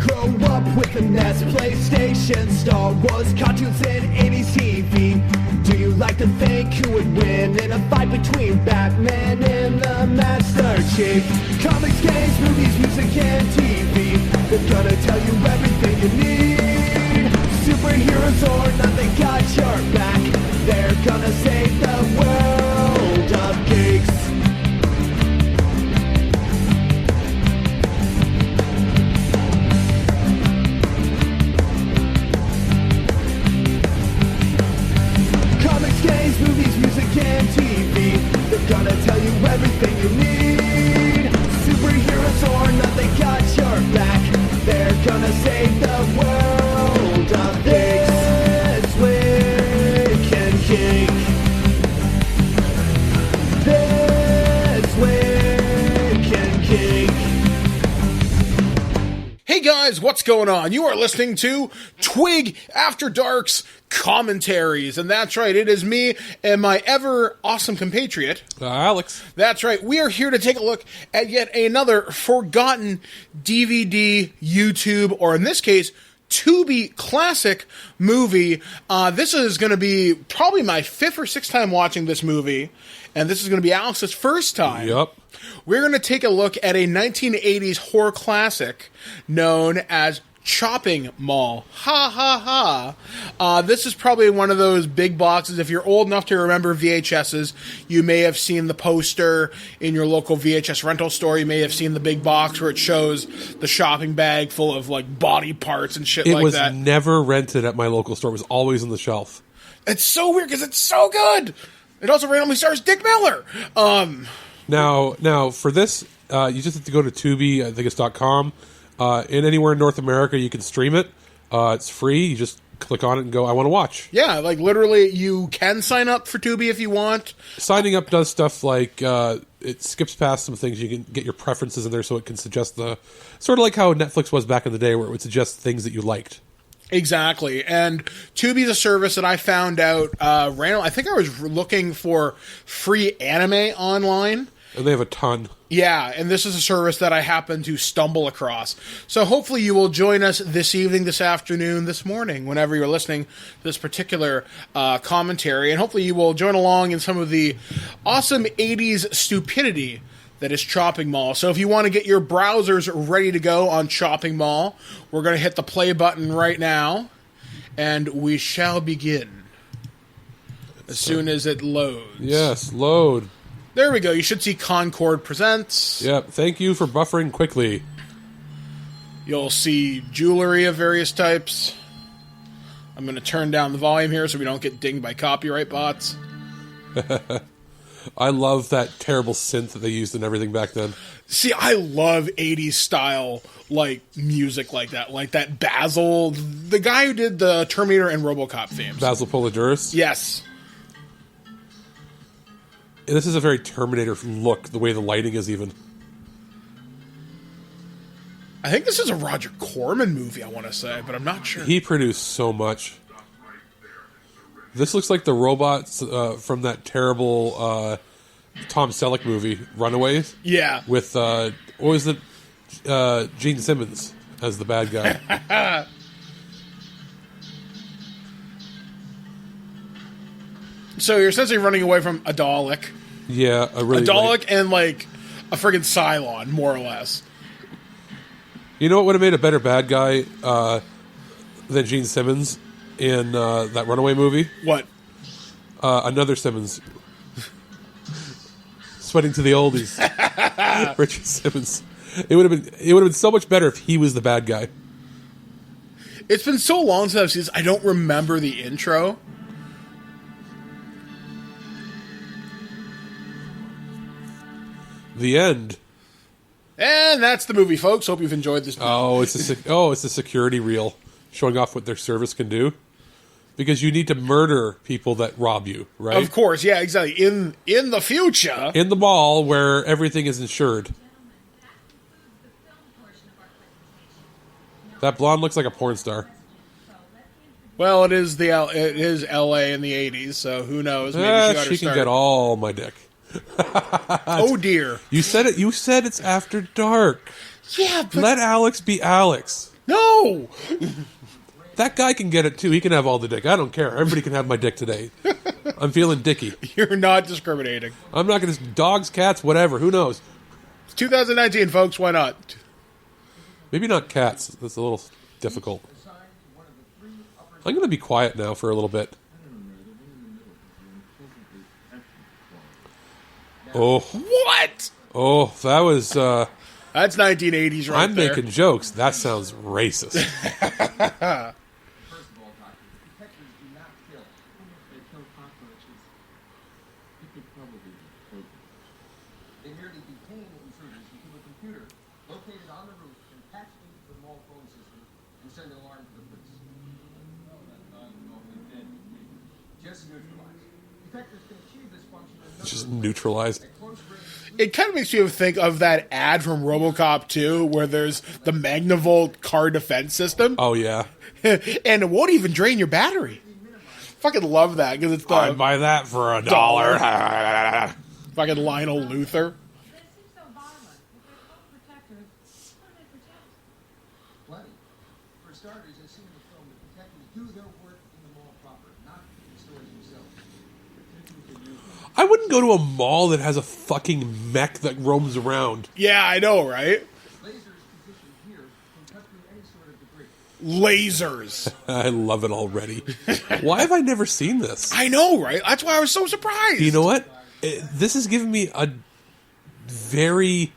grow up with the NES, PlayStation, Star Wars, cartoons, and 80s TV? Do you like to think who would win in a fight between Batman and the Master Chief? Comics, games, movies, music, and TV, they're gonna tell you everything you need. Superheroes or not, they got your back. They're gonna save the world of geeks. Games, movies, music, and TV, they're gonna tell you everything you need. Superheroes or not, they got your back. They're gonna save the world of this week in geek. This week in geek. Hey guys, what's going on? You are listening to TWIG After Dark's Commentaries, and that's right, it is me and my ever awesome compatriot, Alex. That's right, we are here to take a look at yet another forgotten DVD, YouTube, or in this case, Tubi classic movie. This is going to be probably my 5th or 6th time watching this movie, and this is going to be Alex's first time. Yep. We're going to take a look at a 1980s horror classic known as Chopping Mall. Ha ha ha. This is probably one of those big boxes. If you're old enough to remember VHSs, you may have seen the poster in your local VHS rental store. You may have seen the big box where it shows the shopping bag full of like body parts and shit like that. It was never rented at my local store. It was always on the shelf. It's so weird because it's so good. It also randomly stars Dick Miller. Now for this, you just have to go to Tubi, I think it's .com. And anywhere in North America, you can stream it. It's free. You just click on it and go, I want to watch. Yeah, like literally, you can sign up for Tubi if you want. Signing up does stuff like it skips past some things. You can get your preferences in there so it can suggest the... Sort of like how Netflix was back in the day where it would suggest things that you liked. Exactly. And Tubi is a service that I found out random. I think I was looking for free anime online. And they have a ton. Yeah, and this is a service that I happened to stumble across. So hopefully you will join us this evening, this afternoon, this morning, whenever you're listening to this particular commentary. And hopefully you will join along in some of the awesome 80s stupidity that is Chopping Mall. So if you want to get your browsers ready to go on Chopping Mall, we're going to hit the play button right now, and we shall begin as soon as it loads. Yes, load. There we go. You should see Concord Presents. Yep. Thank you for buffering quickly. You'll see jewelry of various types. I'm going to turn down the volume here so we don't get dinged by copyright bots. I love that terrible synth that they used and everything back then. See, I love 80s style like music like that Basil, the guy who did the Terminator and RoboCop themes. Basil Polidoris? Yes. And this is a very Terminator look, the way the lighting is even. I think this is a Roger Corman movie, I want to say, but I'm not sure. He produced so much. This looks like the robots from that terrible Tom Selleck movie, Runaways. Yeah. With, what was it? Gene Simmons as the bad guy. So you're essentially running away from a Dalek. Yeah, a Dalek and like a friggin' Cylon, more or less. You know what would have made a better bad guy than Gene Simmons in that Runaway movie? What? Another Simmons. Sweating to the oldies. Richard Simmons. It would have been so much better if he was the bad guy. It's been so long since I've seen this, I don't remember the intro. The end. And that's the movie, folks. Hope you've enjoyed this movie. It's a security reel showing off what their service can do. Because you need to murder people that rob you, right? Of course, yeah, exactly. In the future. In the mall where everything is insured. That blonde looks like a porn star. Well, it is L.A. in the 80s, so who knows? Maybe she can get all my dick. Oh dear! You said it. You said it's after dark. Yeah, but let Alex be Alex. No! That guy can get it too. He can have all the dick. I don't care. Everybody can have my dick today. I'm feeling dicky. You're not discriminating. I'm not going to... Dogs, cats, whatever. Who knows? It's 2019, folks. Why not? Maybe not cats. That's a little difficult. I'm going to be quiet now for a little bit. Oh. What? Oh, that was... That's 1980s right I'm there. making jokes. That sounds racist. First of all, Doctor, detectives do not kill. They kill cockroaches. It could probably be poisonous. They merely detain intruders into a computer located on the roof and patched into the mall phone system and send an alarm to the police. No, that's not normally dead. Just neutralized. Detectives can achieve this function in Just neutralized. It kind of makes you think of that ad from RoboCop 2 where there's the Magnavolt car defense system. Oh, yeah. And it won't even drain your battery. Fucking love that because it's the I'd buy that for $1. fucking Lionel Luthor. They seem so violent. If they're called protectors, who do they protect? Plenty. For starters, as seen in the film, the detectives do their work in the mall proper, not in the stores themselves. I wouldn't go to a mall that has a fucking mech that roams around. Yeah, I know, right? Lasers positioned here can cut through any sort of debris. Lasers. I love it already. Why have I never seen this? I know, right? That's why I was so surprised. You know what? This is giving me a very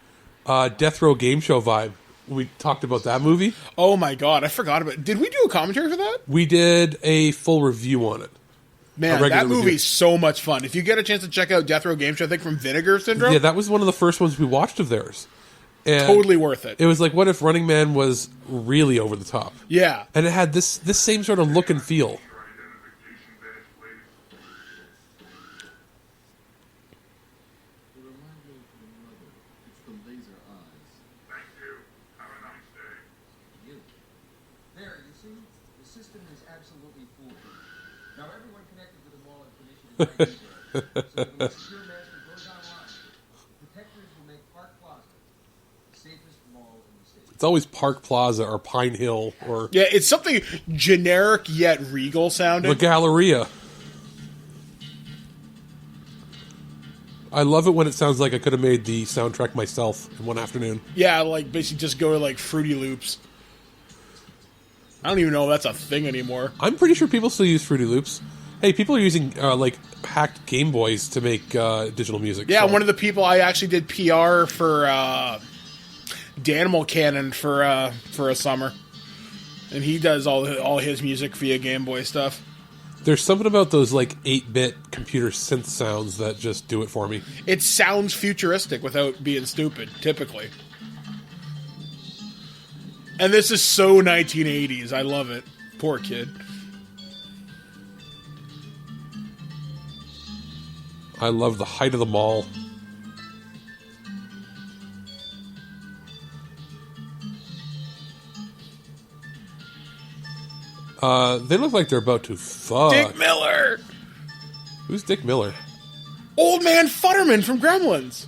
Death Row Game Show vibe. We talked about that movie. Oh my god, I forgot about it. Did we do a commentary for that? We did a full review on it. Man, regular that movie's review. so much fun. If you get a chance to check out Death Row Game Show, I think from Vinegar Syndrome, Yeah, that was one of the first ones we watched of theirs. And totally worth it. It was like, what if Running Man was really over the top? Yeah. And it had this same sort of look and feel. The reminder to the mother, it's the laser eyes. Thank you. Have a nice day. You. There, you see? The system is absolutely foolproof. Now everyone connected to the mall information is right there. So that when the secure master goes online, detectives will make Park Plaza the safest mall in the state. It's always Park Plaza or Pine Hill or Yeah, it's something generic yet regal sounding. the Galleria. I love it when it sounds like I could have made the soundtrack myself in one afternoon. Yeah, like basically just go to like Fruity Loops. I don't even know if that's a thing anymore. I'm pretty sure people still use Fruity Loops. Hey, people are using like hacked Game Boys to make digital music. Yeah, so- one of the people I actually did PR for Danimal Cannon for a summer, and he does all his music via Game Boy stuff. There's something about those like 8-bit computer synth sounds that just do it for me. It sounds futuristic without being stupid, typically. And this is so 1980s. I love it. Poor kid. I love the height of the mall. They look like they're about to fuck. Dick Miller! Who's Dick Miller? Old Man Futterman from Gremlins.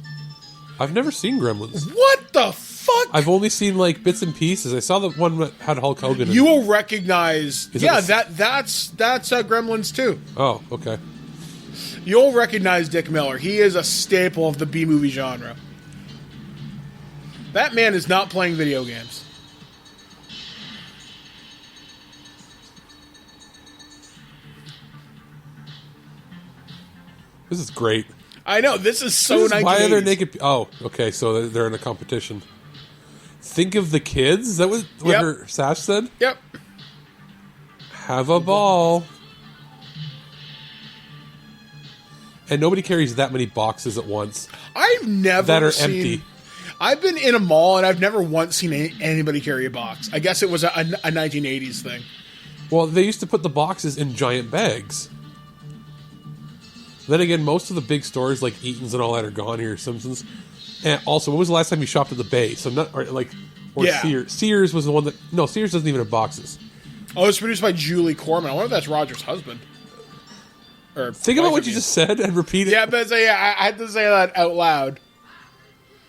I've never seen Gremlins. What the fuck? I've only seen like bits and pieces. I saw the one that had Hulk Hogan. You will recognize... Is it Yeah, the- that's Gremlins too. Oh, okay. You'll recognize Dick Miller. He is a staple of the B-movie genre. That man is not playing video games. This is great. I know, this is so This is- why are there 1980s. naked? Oh, okay. So they're in a competition. Think of the kids. Is that what Yep. her Sash said? Yep. Have a ball. And nobody carries that many boxes at once I've never that are seen... empty. I've been in a mall and I've never once seen anybody carry a box. I guess it was a 1980s thing. Well, they used to put the boxes in giant bags. Then again, most of the big stores like Eaton's and all that are gone here. Simpsons. And also, when was the last time you shopped at the Bay? So not or Yeah. Sears. Sears was the one that Sears doesn't even have boxes. Oh, it's produced by Julie Corman. I wonder if that's Roger's husband. Or Think about wife, what I you mean. just said and repeat it. Yeah, but I had to say that out loud.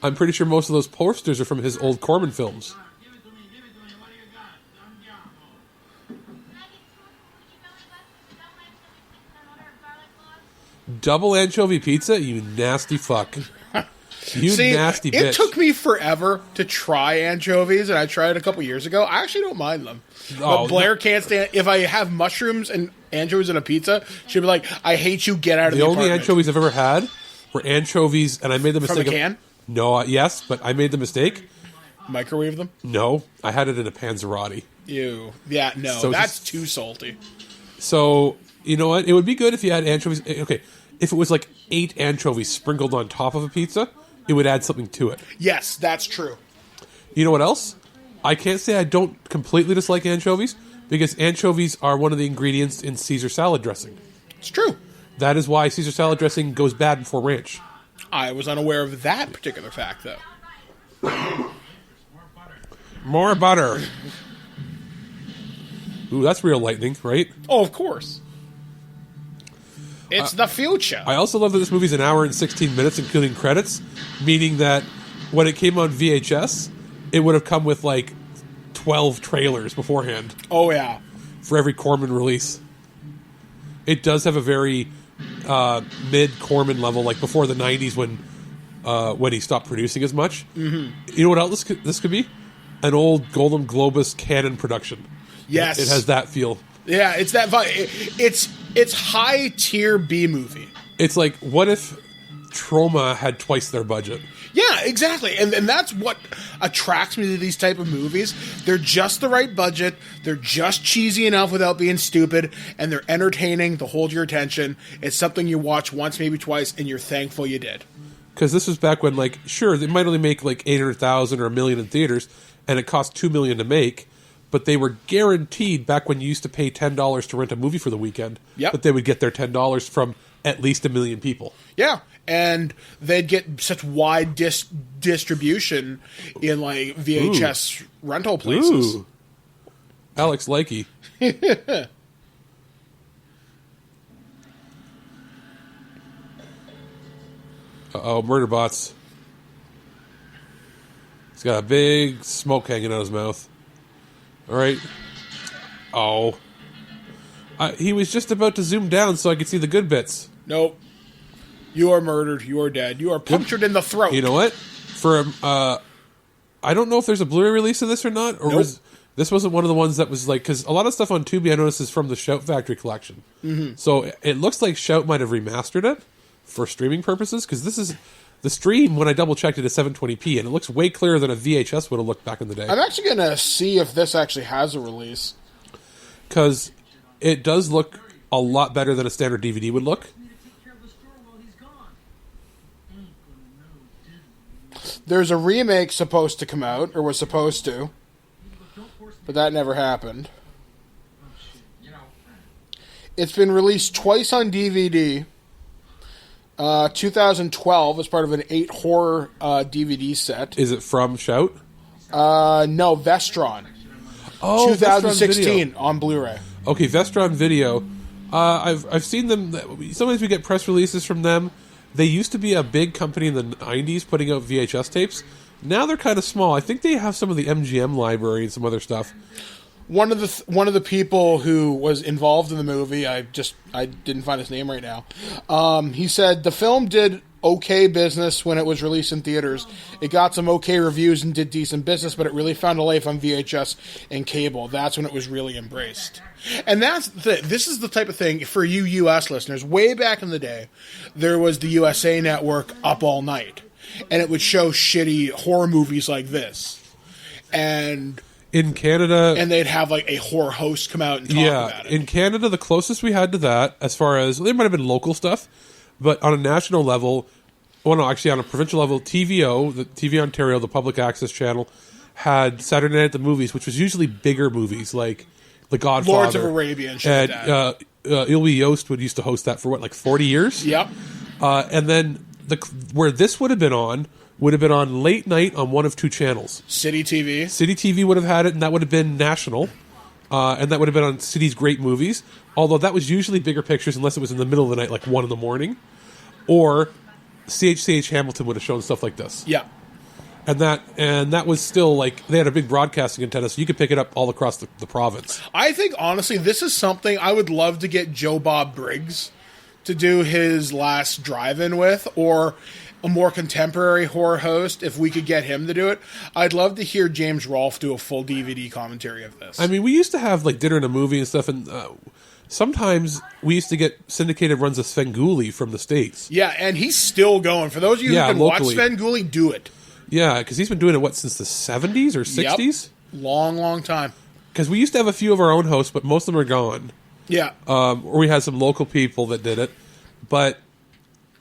I'm pretty sure most of those posters are from his old Corman films. Give it to me. What do you got? Double anchovy pizza, you nasty fuck. You See, nasty bitch. it took me forever to try anchovies, and I tried it a couple years ago. I actually don't mind them. Oh, But Blair can't stand. If I have mushrooms and anchovies in a pizza, she'd be like, "I hate you. Get out of The the only apartment." anchovies I've ever had were anchovies, and I made the From mistake a can? No, yes, but I made the mistake. Microwave them. No, I had it in a Panzerotti. Ew. Yeah. No, So that's just- too salty. So, you know what? It would be good if you had anchovies. Okay, if it was like 8 anchovies sprinkled on top of a pizza, it would add something to it. Yes, that's true. You know what else? I can't say I don't completely dislike anchovies, because anchovies are one of the ingredients in Caesar salad dressing. It's true. That is why Caesar salad dressing goes bad before ranch. I was unaware of that particular fact, though. More butter. Ooh, that's real lightning, right? Oh, of course. It's the future. I also love that this movie's an hour and 16 minutes, including credits, meaning that when it came on VHS, it would have come with like 12 trailers beforehand Oh, yeah. for every Corman release. It does have a very mid Corman level, like before the 90s when he stopped producing as much. Mm-hmm. You know what else this could be? An old Golden Globus Canon production. Yes. It has that feel. Yeah, it's that it's high tier B movie. It's like, what if Troma had twice their budget? Yeah, exactly. And that's what attracts me to these type of movies. They're just the right budget. They're just cheesy enough without being stupid, and they're entertaining to hold your attention. It's something you watch once, maybe twice, and you're thankful you did. Because this was back when, like, sure, they might only make like 800,000 or $1 million in theaters, and it cost $2 million to make, but they were guaranteed back when you used to pay $10 to rent a movie for the weekend. Yep. That they would get their $10 from at least 1 million people. Yeah, and they'd get such wide distribution in like VHS rental places. Ooh. Alex Likey. Uh-oh, Murderbots. He's got a big smoke hanging out his mouth. All right. Oh. He was just about to zoom down so I could see the good bits. Nope. You are murdered. You are dead. You are punctured in the throat. You know what? For I don't know if there's a Blu-ray release of this or not, or Nope. this wasn't one of the ones that was like, because a lot of stuff on Tubi I noticed is from the Shout Factory collection. Mm-hmm. So it looks like Shout might have remastered it for streaming purposes, because this is the stream. When I double checked it, is 720p, and it looks way clearer than a VHS would have looked back in the day. I'm actually going to see if this actually has a release. Because it does look a lot better than a standard DVD would look. There's a remake supposed to come out, or was supposed to, but that never happened. It's been released twice on DVD. 2012 as part of an 8 horror DVD set. Is it from Shout? No, Vestron. Oh, 2016 on Blu-ray. Okay, Vestron Video. I've seen them. Sometimes we get press releases from them. They used to be a big company in the 90s putting out VHS tapes. Now they're kind of small. I think they have some of the MGM library and some other stuff. One of the people who was involved in the movie, I didn't find his name right now. He said the film did okay business when it was released in theaters. It got some okay reviews and did decent business, but it really found a life on VHS and cable. That's when it was really embraced. And this is the type of thing for you U.S. listeners. Way back in the day, there was the USA Network Up All Night, and it would show shitty horror movies like this. And In Canada... and they'd have like a horror host come out and talk about it. In Canada, the closest we had to that, as far as... There might have been local stuff, but on a national level... Well, no, actually on a provincial level, TVO, the TV Ontario, the public access channel, had Saturday Night at the Movies, which was usually bigger movies, like The Godfather. Lords of Arabia and shit like that. Ilby Yost used to host that for, 40 years? Yep. And then where this would have been on late night on one of two channels. City TV. City TV would have had it, and that would have been national. And that would have been on City's Great Movies. Although that was usually bigger pictures unless it was in the middle of the night, like 1 in the morning. Or CHCH Hamilton would have shown stuff like this. Yeah. And that was still like, they had a big broadcasting antenna, so you could pick it up all across the province. I think, honestly, this is something I would love to get Joe Bob Briggs to do his last drive-in with, or a more contemporary horror host, if we could get him to do it. I'd love to hear James Rolfe do a full DVD commentary of this. I mean, we used to have like Dinner and a Movie and stuff, and sometimes we used to get syndicated runs of Svengoolie from the States. Yeah, and he's still going. For those of you Yeah, who can locally. watch Svengoolie, do it. Yeah, because he's been doing it, since the 70s or 60s? Yep. Long time. Because we used to have a few of our own hosts, but most of them are gone. Yeah. Or we had some local people that did it. But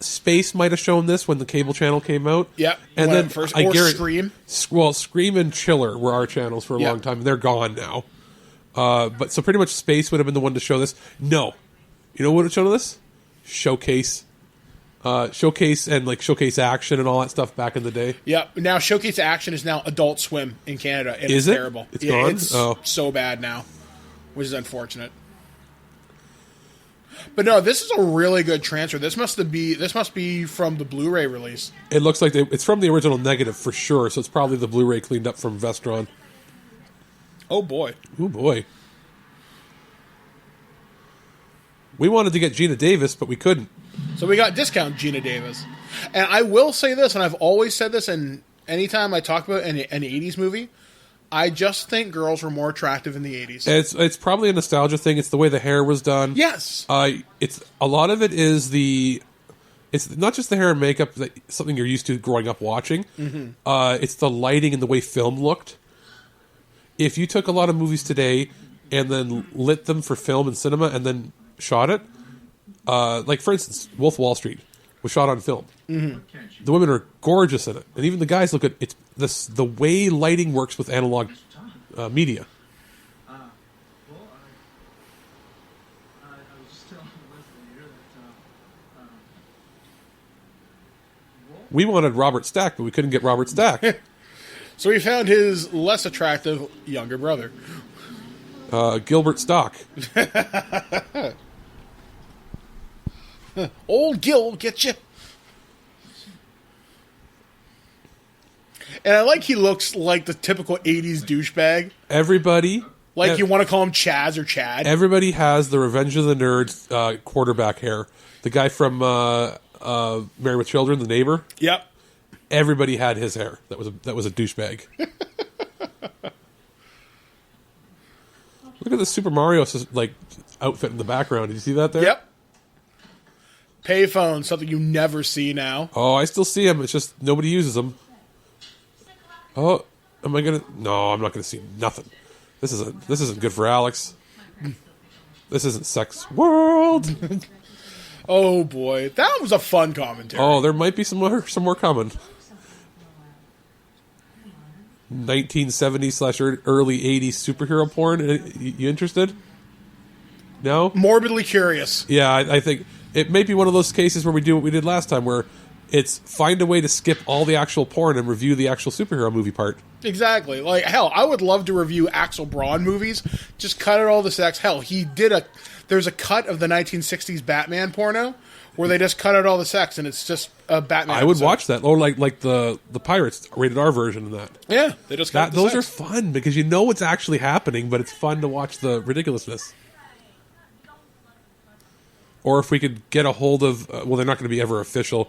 Space might have shown this when the cable channel came out. Yep. And When then it first, I or guarantee, Scream. Well, Scream and Chiller were our channels for a Yep. long time. They're gone now. But so pretty much Space would have been the one to show this. No. You know what would have shown this? Showcase. Showcase and like Showcase Action and all that stuff back in the day. Yep. Now Showcase Action is now Adult Swim in Canada. And Is it's it? terrible. It's gone? It's Oh. so bad now, which is unfortunate. But no, this is a really good transfer. This must be from the Blu-ray release. It looks like it's from the original negative for sure, so it's probably the Blu-ray cleaned up from Vestron. Oh boy. Oh boy. We wanted to get Gina Davis, but we couldn't. So we got discount Gina Davis. And I will say this, and I've always said this, and anytime I talk about an 80s movie, I just think girls were more attractive in the 80s. It's probably a nostalgia thing. It's the way the hair was done. Yes. It's a lot of it is it's not just the hair and makeup, something you're used to growing up watching. Mm-hmm. It's the lighting and the way film looked. If you took a lot of movies today and then lit them for film and cinema and then shot it, like for instance, Wolf of Wall Street was shot on film. Mm-hmm. The women are gorgeous in it, and even the guys look good. It's the way lighting works with analog media. Well, I was just telling Leslie here that We wanted Robert Stack, but we couldn't get Robert Stack. So we found his less attractive younger brother. Gilbert Stock. Old Gil will get you. And I like he looks like the typical 80s douchebag. Everybody, Like you want to call him Chaz or Chad. everybody has the Revenge of the Nerds quarterback hair. The guy from Married with Children, the neighbor. Yep. Everybody had his hair. That was a douchebag. Look at the Super Mario like outfit in the background. Did you see that there? Yep. Payphone, something you never see now. Oh, I still see them. It's just nobody uses them. Oh, am I gonna? No, I'm not gonna see nothing. This isn't good for Alex. This isn't Sex World. Oh boy, that was a fun commentary. Oh, there might be some more coming. 1970s/early 80s superhero porn. You interested? No? Morbidly curious. Yeah, I think it may be one of those cases where we do what we did last time, where it's find a way to skip all the actual porn and review the actual superhero movie part. Exactly. Like, hell, I would love to review Axel Braun movies. Just cut out all the sex. Hell, there's a cut of the 1960s Batman porno where they just cut out all the sex and it's just a Batman I would episode. watch that. Or like the Pirates rated R version of that. Yeah, they just cut out the Those sex. are fun because you know what's actually happening, but it's fun to watch the ridiculousness. Or if we could get a hold of, well, they're not going to be ever official.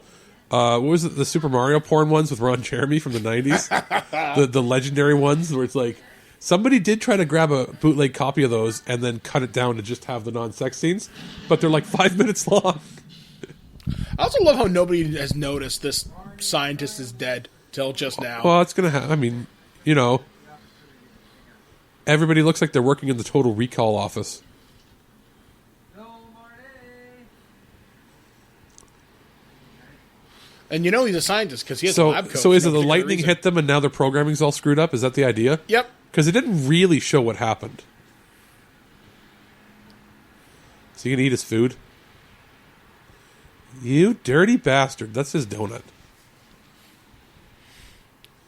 What was it? The Super Mario porn ones with Ron Jeremy from the 90s? the legendary ones where it's like, somebody did try to grab a bootleg copy of those and then cut it down to just have the non-sex scenes, but they're like 5 minutes long. I also love how nobody has noticed this scientist is dead till just now. Well, it's going to I mean, you know, everybody looks like they're working in the Total Recall office. And you know he's a scientist because he has a lab coat. So is it for the no particular lightning reason. hit them and now their programming's all screwed up? Is that the idea? Yep. Because it didn't really show what happened. Is he going to eat his food? You dirty bastard. That's his donut.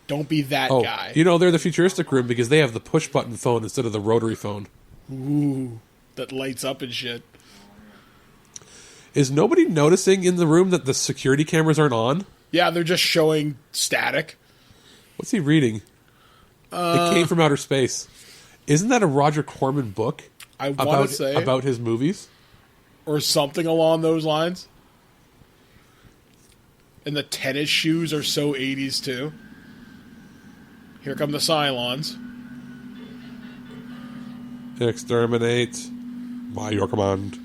Don't be that Oh, guy. you know, they're the futuristic room because they have the push-button phone instead of the rotary phone. Ooh, that lights up and shit. Is nobody noticing in the room that the security cameras aren't on? Yeah, they're just showing static. What's he reading? It came from outer space. Isn't that a Roger Corman book? I want to say about his movies? or something along those lines. And the tennis shoes are so 80s too. Here come the Cylons. Exterminate by your command.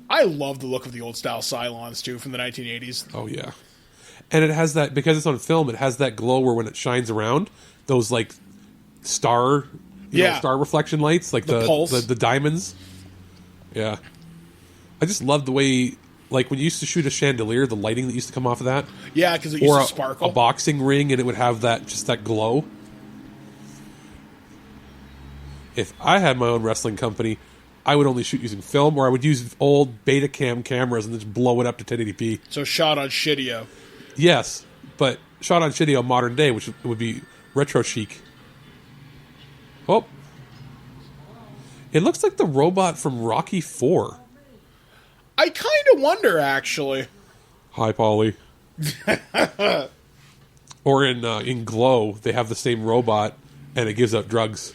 I love the look of the old style Cylons too from the 1980s. Oh yeah, and it has that, because it's on film. It has that glow where when it shines around, those like star, star reflection lights, like The pulse. the diamonds. Yeah, I just love the way, like when you used to shoot a chandelier, the lighting that used to come off of that. Yeah, because it used Or to sparkle. a boxing ring, and it would have that glow. If I had my own wrestling company, I would only shoot using film, or I would use old Betacam cameras and just blow it up to 1080p. So shot on Shidio. Yes, but shot on Shidio modern day, which would be retro chic. Oh. It looks like the robot from Rocky 4. I kind of wonder, actually. Hi, Polly. Or in Glow, they have the same robot, and it gives out drugs.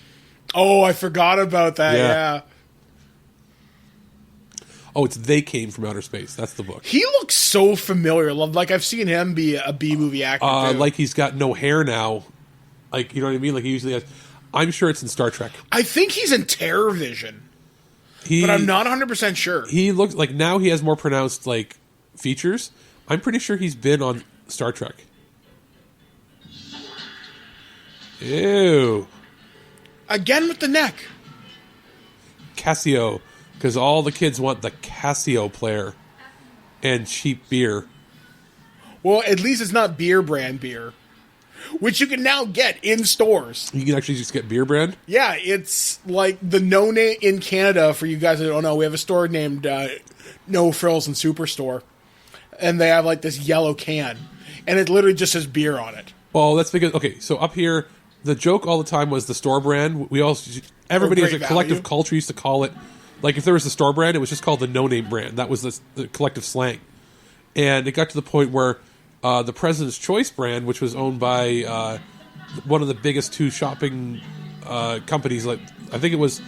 Oh, I forgot about that, yeah. Oh, it's They Came from Outer Space. That's the book. He looks so familiar. Like, I've seen him be a B-movie actor, too. Like he's got no hair now. Like, you know what I mean? Like he usually has. I'm sure it's in Star Trek. I think he's in Terror Vision, but I'm not 100% sure. He looks like now he has more pronounced, like, features. I'm pretty sure he's been on Star Trek. Ew. Again with the neck. Casio. Because all the kids want the Casio player. And cheap beer. Well, at least it's not beer brand beer, which you can now get in stores. You can actually just get beer brand? Yeah, it's like the No Name in Canada. For you guys that don't know, we have a store named No Frills and Superstore, and they have like this yellow can, and it literally just says beer on it. Well, that's because, okay, so up here, the joke all the time was the store brand. Everybody as a collective culture used to call it, like if there was a store brand, it was just called the no-name brand. That was the collective slang. And it got to the point where the President's Choice brand, which was owned by one of the biggest two shopping companies, like I think it was,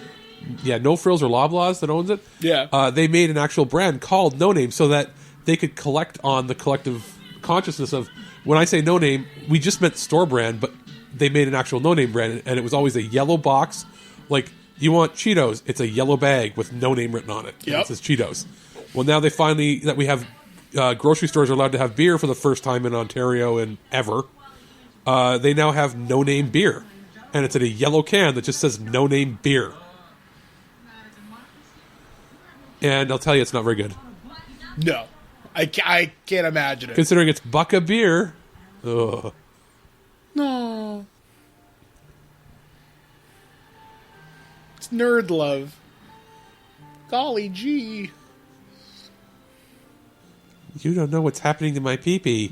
No Frills or Loblaws that owns it. Yeah. They made an actual brand called No Name so that they could collect on the collective consciousness of, when I say No Name, we just meant store brand, but they made an actual No Name brand, and it was always a yellow box. Like, you want Cheetos, it's a yellow bag with No Name written on it. Yep. It says Cheetos. Well, now that we have grocery stores are allowed to have beer for the first time in Ontario and ever, they now have No Name beer. And it's in a yellow can that just says No Name beer. And I'll tell you, it's not very good. No, I can't imagine it. Considering it's Bucka beer. Ugh. No. It's nerd love. Golly gee. You don't know what's happening to my pee-pee.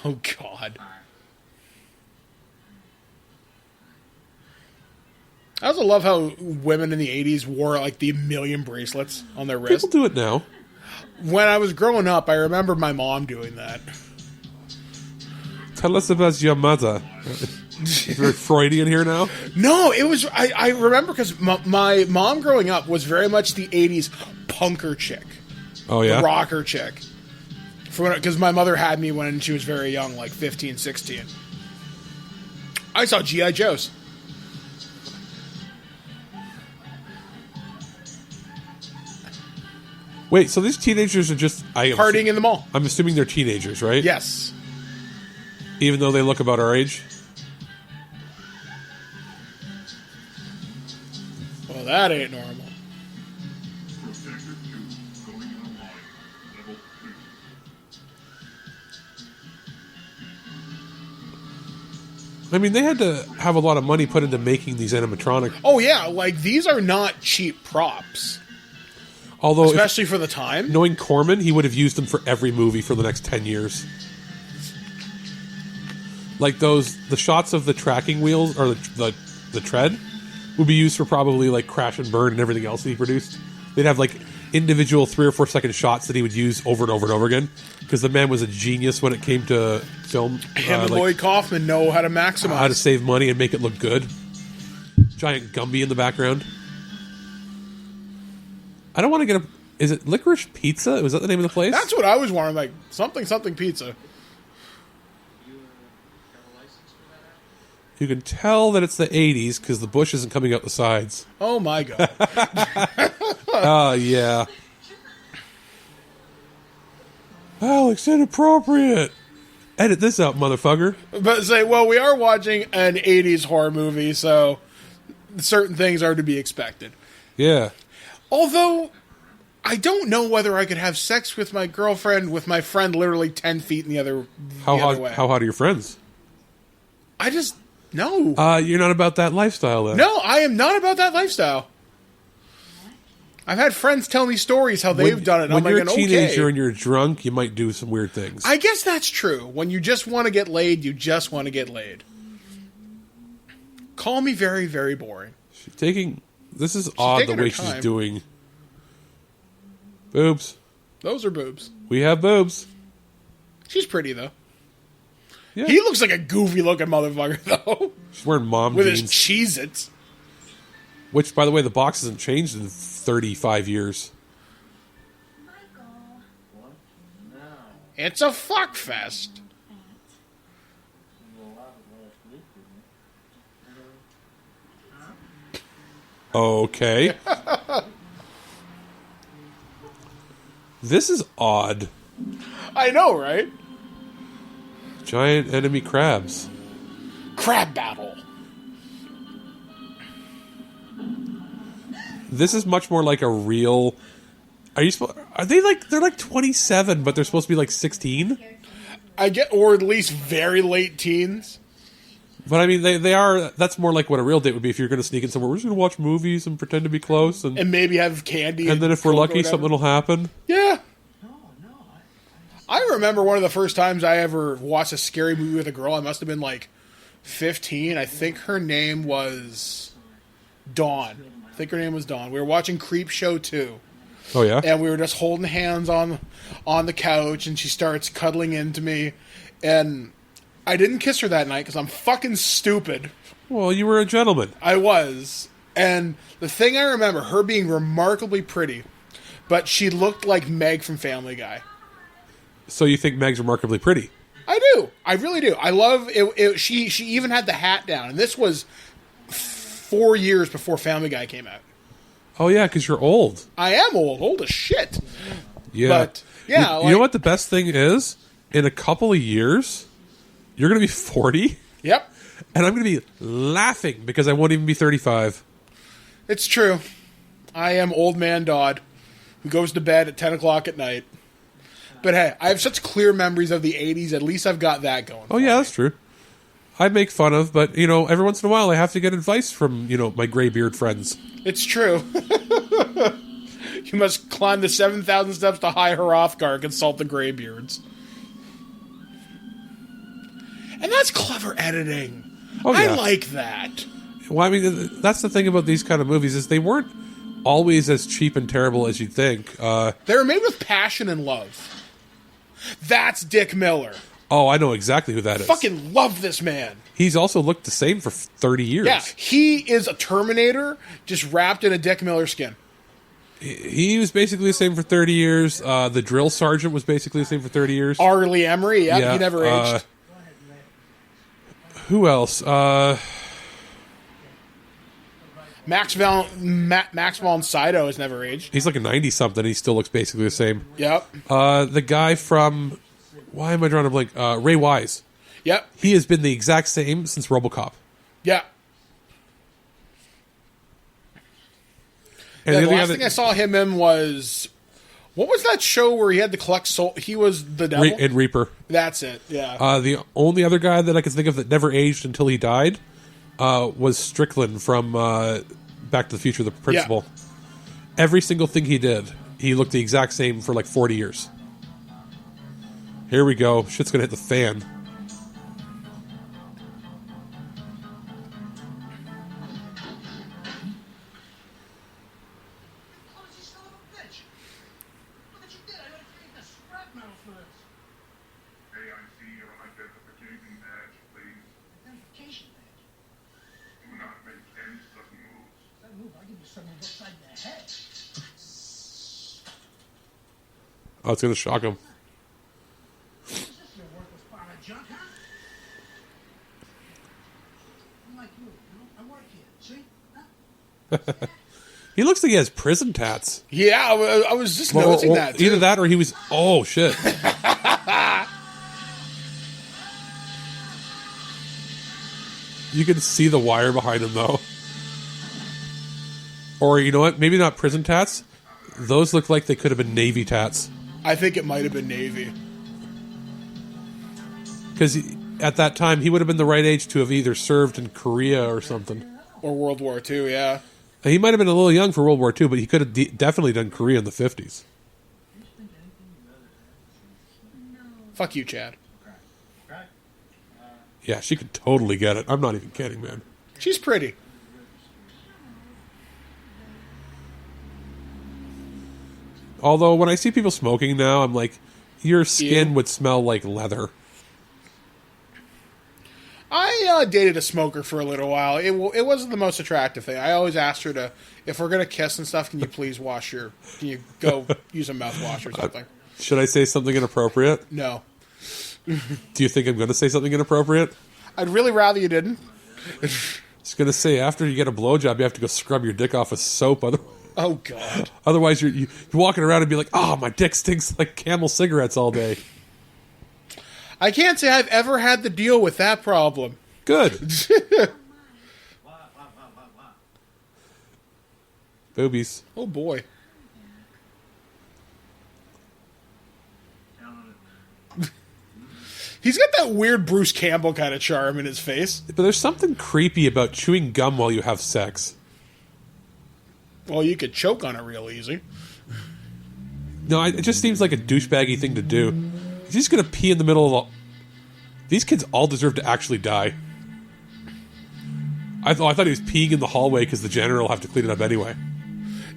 Oh, God. I also love how women in the 80s wore, like, the million bracelets on their wrist. People do it now. When I was growing up, I remember my mom doing that. Tell us about your mother. Is there Freudian here now? No, it was... I remember because my mom growing up was very much the 80s punker chick. Oh, yeah? The rocker chick. Because my mother had me when she was very young, like 15, 16. I saw G.I. Joes. Wait, so these teenagers are just... Partying in the mall. I'm assuming they're teenagers, right? Yes. Even though they look about our age? Well, that ain't normal. Protector 2 going online. Level 2. I mean, they had to have a lot of money put into making these animatronics. Oh, yeah. Like, these are not cheap props. Although, Especially for the time. knowing Corman, he would have used them for every movie for the next 10 years. Like the shots of the tracking wheels, or the tread, would be used for probably like Crash and Burn and everything else that he produced. They'd have like individual 3 or 4 second shots that he would use over and over and over again, because the man was a genius when it came to film. Him and Lloyd Kaufman know how to maximize. How to save money and make it look good. Giant Gumby in the background. I don't want to get a... Is it Licorice Pizza? Was that the name of the place? That's what I was wondering, like, something pizza. You can tell that it's the 80s because the bush isn't coming out the sides. Oh, my God. Yeah. Alex, inappropriate. Edit this out, motherfucker. But say, well, we are watching an 80s horror movie, so certain things are to be expected. Yeah. Although, I don't know whether I could have sex with my girlfriend with my friend literally 10 feet in the other way. How hot are your friends? I just... No. You're not about that lifestyle, then. No, I am not about that lifestyle. I've had friends tell me stories how they've done it. And when I'm you're like, a teenager okay. and you're drunk, you might do some weird things. I guess that's true. When you just want to get laid, you just want to get laid. Call me very, very boring. This is odd the taking her way time. she's doing. Boobs. Those are boobs. We have boobs. She's pretty, though. Yeah. He looks like a goofy-looking motherfucker, though. She's wearing mom With jeans. his Cheez-Its. Which, by the way, the box hasn't changed in 35 years. Michael. What? No. It's a fuck fest. You were alive last week, didn't you? Okay. This is odd. I know, right? Giant enemy crabs. Crab battle. This is much more like a real... Are they like... They're like 27, but they're supposed to be like 16? Or at least very late teens. But I mean, they are... That's more like what a real date would be if you're going to sneak in somewhere. We're just going to watch movies and pretend to be close. And And maybe have candy. then if we're Coke or lucky, whatever. something will happen. Yeah. No. I remember one of the first times I ever watched a scary movie with a girl. I must have been like 15. I think her name was Dawn. We were watching Creep Show 2. Oh, yeah? And we were just holding hands on the couch, and she starts cuddling into me. And I didn't kiss her that night because I'm fucking stupid. Well, you were a gentleman. I was. And the thing I remember, her being remarkably pretty, but she looked like Meg from Family Guy. So you think Meg's remarkably pretty? I do. I really do. I love it. She even had the hat down, and this was 4 years before Family Guy came out. Oh, yeah, because you're old. I am old as shit. Yeah. But, yeah. You know what the best thing is? In a couple of years, you're going to be 40, Yep. and I'm going to be laughing because I won't even be 35. It's true. I am old man Dodd, who goes to bed at 10 o'clock at night. But hey, I have such clear memories of the 80s. At least I've got that going. Oh, yeah, that's true. I make fun of, but, every once in a while I have to get advice from, my graybeard friends. It's true. You must climb the 7,000 steps to High Hrothgar and consult the graybeards. And that's clever editing. Oh, yeah. I like that. Well, I mean, that's the thing about these kind of movies is they weren't always as cheap and terrible as you'd think. They were made with passion and love. That's Dick Miller. Oh, I know exactly who that is. Fucking love this man. He's also looked the same for 30 years. Yeah, he is a Terminator just wrapped in a Dick Miller skin. He was basically the same for 30 years. The drill sergeant was basically the same for 30 years. Arlie Emery, Yeah, he never aged. Who else? Max von Sydow has never aged. He's like a 90-something. He still looks basically the same. Yep. The guy from... Why am I drawing a blank? Ray Wise. Yep. He has been the exact same since RoboCop. Yeah. And Yeah, the other guy last that- thing I saw him in was... What was that show where he had to collect soul? He was the devil? and Reaper. That's it, yeah. The only other guy that I can think of that never aged until he died was Strickland from Back to the Future, the principal. Yeah. Every single thing he did, he looked the exact same for like 40 years. Here we go. Shit's going to hit the fan. Oh, you son of a bitch. someone upside the head. Oh, it's going to shock him. Is this your worthless pile of junk, huh? I'm like you, I work here, see? Huh? He looks like he has prison tats. Yeah, I was just noticing that, too. Either that or he was... Oh, shit. You can see the wire behind him, though. Or, you know what? Maybe not prison tats. Those look like they could have been Navy tats. I think it might have been Navy. Because at that time, he would have been the right age to have either served in Korea or something. Or World War II, yeah. He might have been a little young for World War II, but he could have definitely done Korea in the 50s. Fuck you, Chad. Yeah, she could totally get it. I'm not even kidding, man. She's pretty. Although, when I see people smoking now, I'm like, your skin would smell like leather. I dated a smoker for a little while. It wasn't the most attractive thing. I always asked her to, if we're going to kiss and stuff, can you go use a mouthwash or something? Should I say something inappropriate? No. Do you think I'm going to say something inappropriate? I'd really rather you didn't. I was going to say, after you get a blowjob, you have to go scrub your dick off with soap. Oh, God. Otherwise, you're walking around and be like, oh, my dick stinks like Camel cigarettes all day. I can't say I've ever had to deal with that problem. Good. Boobies. Oh, boy. He's got that weird Bruce Campbell kind of charm in his face. But there's something creepy about chewing gum while you have sex. Well, you could choke on it real easy. No, it just seems like a douchebaggy thing to do. He's just going to pee in the middle of all... These kids all deserve to actually die. I thought he was peeing in the hallway because the janitor will have to clean it up anyway.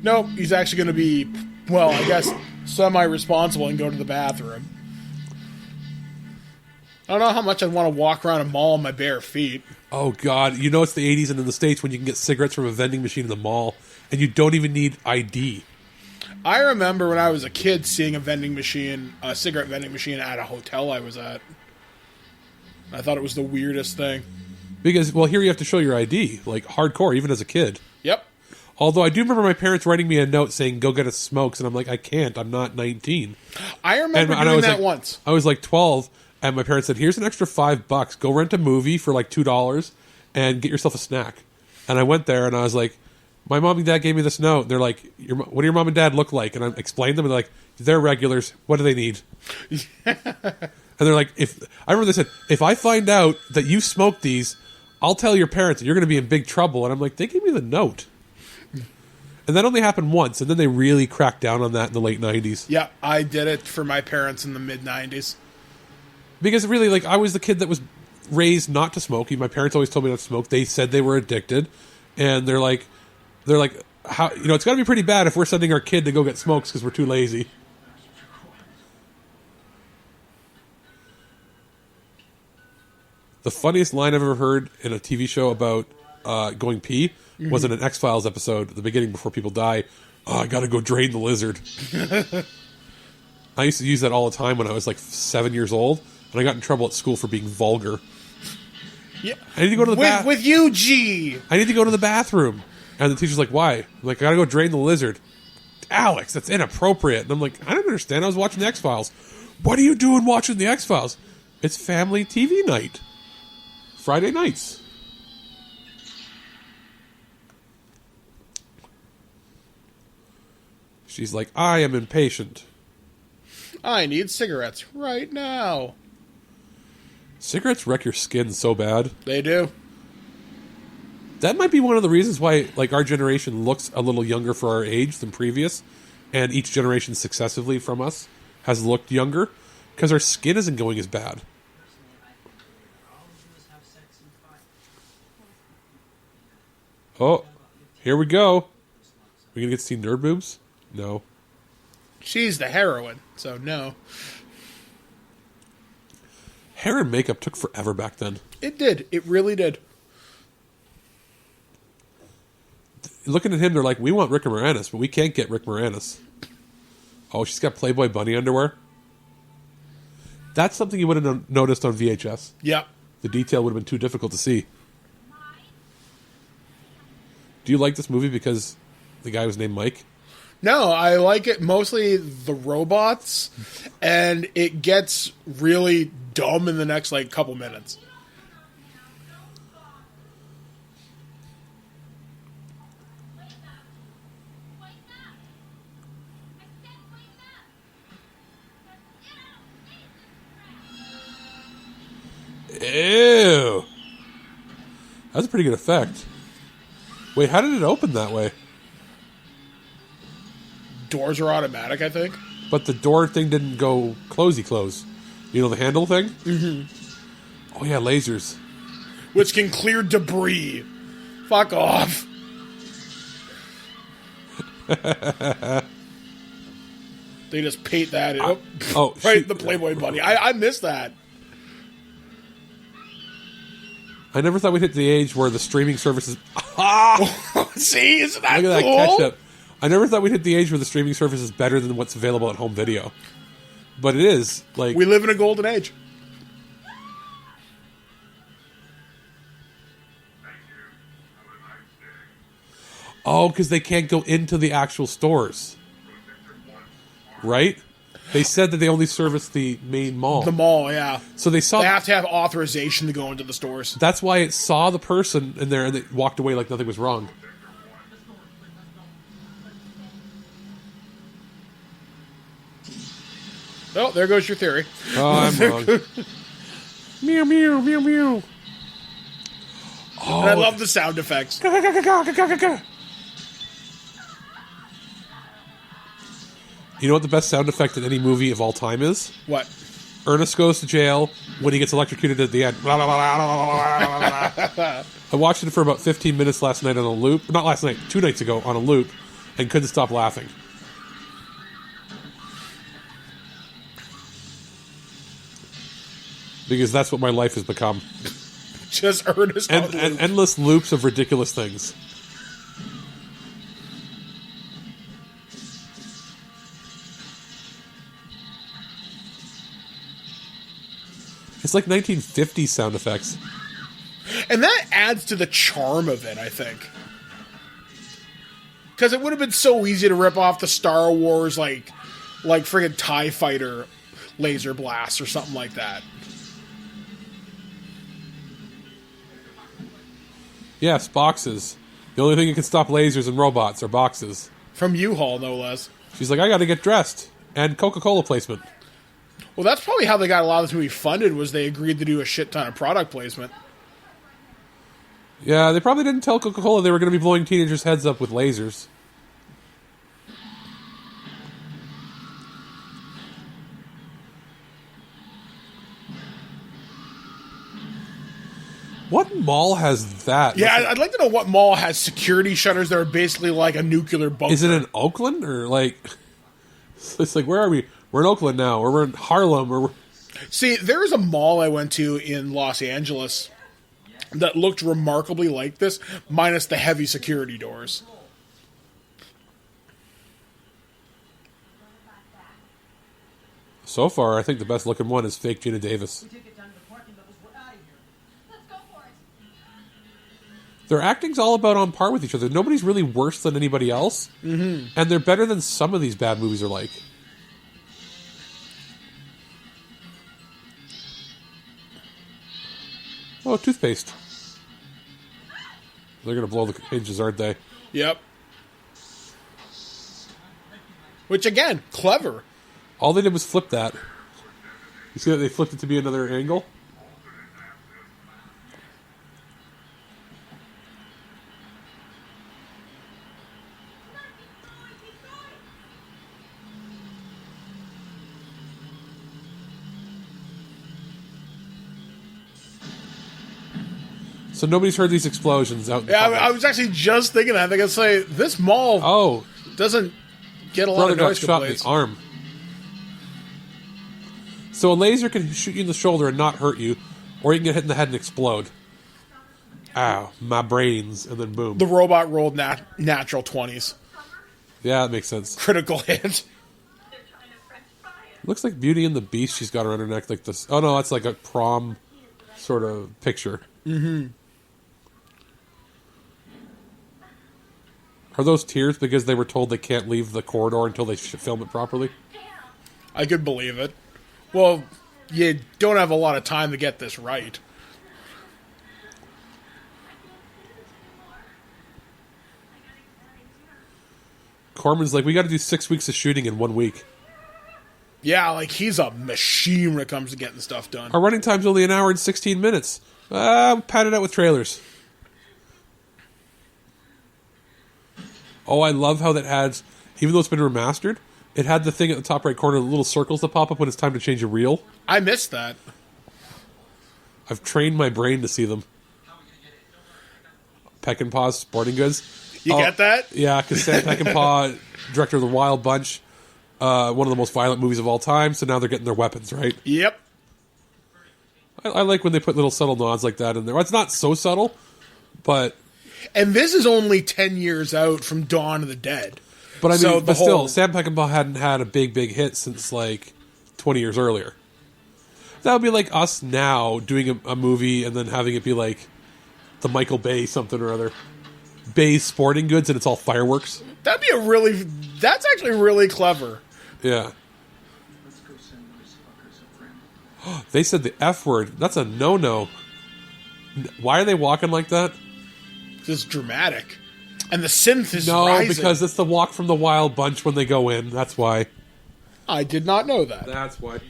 No, he's actually going to be, well, I guess, semi-responsible and go to the bathroom. I don't know how much I'd want to walk around a mall on my bare feet. Oh, God. You know it's the 80s and in the States when you can get cigarettes from a vending machine in the mall, and you don't even need ID. I remember when I was a kid seeing a cigarette vending machine at a hotel I was at. I thought it was the weirdest thing. Because, well, here you have to show your ID, like hardcore, even as a kid. Yep. Although I do remember my parents writing me a note saying, go get us smokes, and I'm like, I can't, I'm not 19. I remember doing that once. I was like 12, and my parents said, here's an extra $5, go rent a movie for like $2, and get yourself a snack. And I went there, and I was like, my mom and dad gave me this note. They're like, what do your mom and dad look like? And I explained them, and they're like, they're regulars, what do they need? And they're like, I remember they said, if I find out that you smoked these, I'll tell your parents and you're going to be in big trouble. And I'm like, they gave me the note. And that only happened once, and then they really cracked down on that in the late 90s. Yeah, I did it for my parents in the mid-90s. Because really, like, I was the kid that was raised not to smoke. My parents always told me not to smoke. They said they were addicted. And they're like, how, it's got to be pretty bad if we're sending our kid to go get smokes because we're too lazy. The funniest line I've ever heard in a TV show about going pee was in an X-Files episode at the beginning before people die. Oh, I gotta go drain the lizard. I used to use that all the time when I was like 7 years old, and I got in trouble at school for being vulgar. Yeah. I need to go to the bathroom. With you, G! I need to go to the bathroom. And the teacher's like, why? I'm like, I gotta go drain the lizard. Alex, that's inappropriate. And I'm like, I don't understand. I was watching the X-Files. What are you doing watching the X-Files? It's family TV night. Friday nights. She's like, I am impatient. I need cigarettes right now. Cigarettes wreck your skin so bad. They do. That might be one of the reasons why, like, our generation looks a little younger for our age than previous, and each generation successively from us has looked younger, because our skin isn't going as bad. Oh, here we go. We gonna get to see nerd boobs? No. She's the heroine, so no. Hair and makeup took forever back then. It did. It really did. looking at him, they're like, we want Rick Moranis, but we can't get Rick Moranis. Oh, she's got Playboy bunny underwear. That's something you would have noticed on VHS. Yep. The detail would have been too difficult to see. Do you like this movie because the guy was named Mike? No, I like it mostly the robots, and it gets really dumb in the next like couple minutes. Ew. That's a pretty good effect. Wait, how did it open that way? Doors are automatic, I think. But the door thing didn't go closey close. You know the handle thing? Mm-hmm. Oh yeah, lasers. Which can clear debris. Fuck off. They just paint that. Oh, right, shoot. the Playboy bunny. I missed that. I never thought we'd hit the age where the streaming services... See, isn't that Look at that cool? catch-up. I never thought we'd hit the age where the streaming service is better than what's available at home video. But it is. Like, We live in a golden age. oh, because they can't go into the actual stores. Right? They said that they only service the main mall. The mall, yeah. So they saw... They have to have authorization to go into the stores. That's why it saw the person in there and it walked away like nothing was wrong. Oh, there goes your theory. Oh, I'm wrong. Meow, meow, meow, meow. And I love the sound effects. You know what the best sound effect in any movie of all time is? What? Ernest Goes to Jail when he gets electrocuted at the end. I watched it for about 15 minutes last night on a loop. Not last night, 2 nights ago on a loop, and couldn't stop laughing. Because that's what my life has become. Just Ernest on And loop. endless loops of ridiculous things. It's like 1950s sound effects. And that adds to the charm of it, I think. Because it would have been so easy to rip off the Star Wars, like friggin' TIE Fighter laser blast or something like that. Yes, boxes. The only thing that can stop lasers and robots are boxes. From U-Haul, no less. She's like, I gotta get dressed. And Coca-Cola placement. Well, that's probably how they got a lot of this movie funded, was they agreed to do a shit ton of product placement. Yeah, they probably didn't tell Coca-Cola they were going to be blowing teenagers' heads up with lasers. What mall has that? Yeah, I'd like to know what mall has security shutters that are basically like a nuclear bunker. Is it in Oakland? Or like... It's like, where are we? We're in Oakland now. Or we're in Harlem. Or we're... See, there's a mall I went to in Los Angeles that looked remarkably like this, minus the heavy security doors. So far, I think the best looking one is fake Gina Davis. Take it down to the parking levels. We're out of here. Let's go for it. Their acting's all about on par with each other. Nobody's really worse than anybody else. Mm-hmm. And they're better than some of these bad movies are like. Oh, toothpaste. They're going to blow the hinges, aren't they? Yep. Which, again, clever. All they did was flip that. You see that they flipped it to be another angle? So nobody's heard these explosions out in Yeah, public. I was actually just thinking that. I think I'd say, this mall Oh, doesn't get a lot brother of got noise shot in complaints. the arm. So a laser can shoot you in the shoulder and not hurt you, or you can get hit in the head and explode. Ow, my brains, and then boom. The robot rolled natural 20s. Yeah, that makes sense. Critical hit. Looks like Beauty and the Beast she's got around her neck like this. Oh no, that's like a prom sort of picture. Mm-hmm. Are those tears because they were told they can't leave the corridor until they film it properly? I could believe it. Well, you don't have a lot of time to get this right. Corman's like, we got to do 6 weeks of shooting in 1 week. Yeah, like he's a machine when it comes to getting stuff done. Our running time's only an hour and 16 minutes. Pad it out with trailers. Oh, I love how that adds, even though it's been remastered, it had the thing at the top right corner, the little circles that pop up when it's time to change a reel. I missed that. I've trained my brain to see them. Peckinpah's Sporting Goods. You get that? Yeah, because Sam Peckinpah, director of The Wild Bunch, one of the most violent movies of all time, so now they're getting their weapons, right? Yep. I like when they put little subtle nods like that in there. It's not so subtle, but... And this is only 10 years out from Dawn of the Dead. But I mean, So but still, Sam Peckinpah hadn't had a big hit since like 20 years earlier. That would be like us now doing a movie and then having it be like the Michael Bay something or other. Bay's Sporting Goods and it's all fireworks. That'd be that's actually really clever. Yeah. Let's go send those fuckers a friend. They said the F word. That's a no-no. Why are they walking like that? This is dramatic. And the synth is No, rising. because it's the walk from the Wild Bunch when they go in. That's why. I did not know that. That's why. A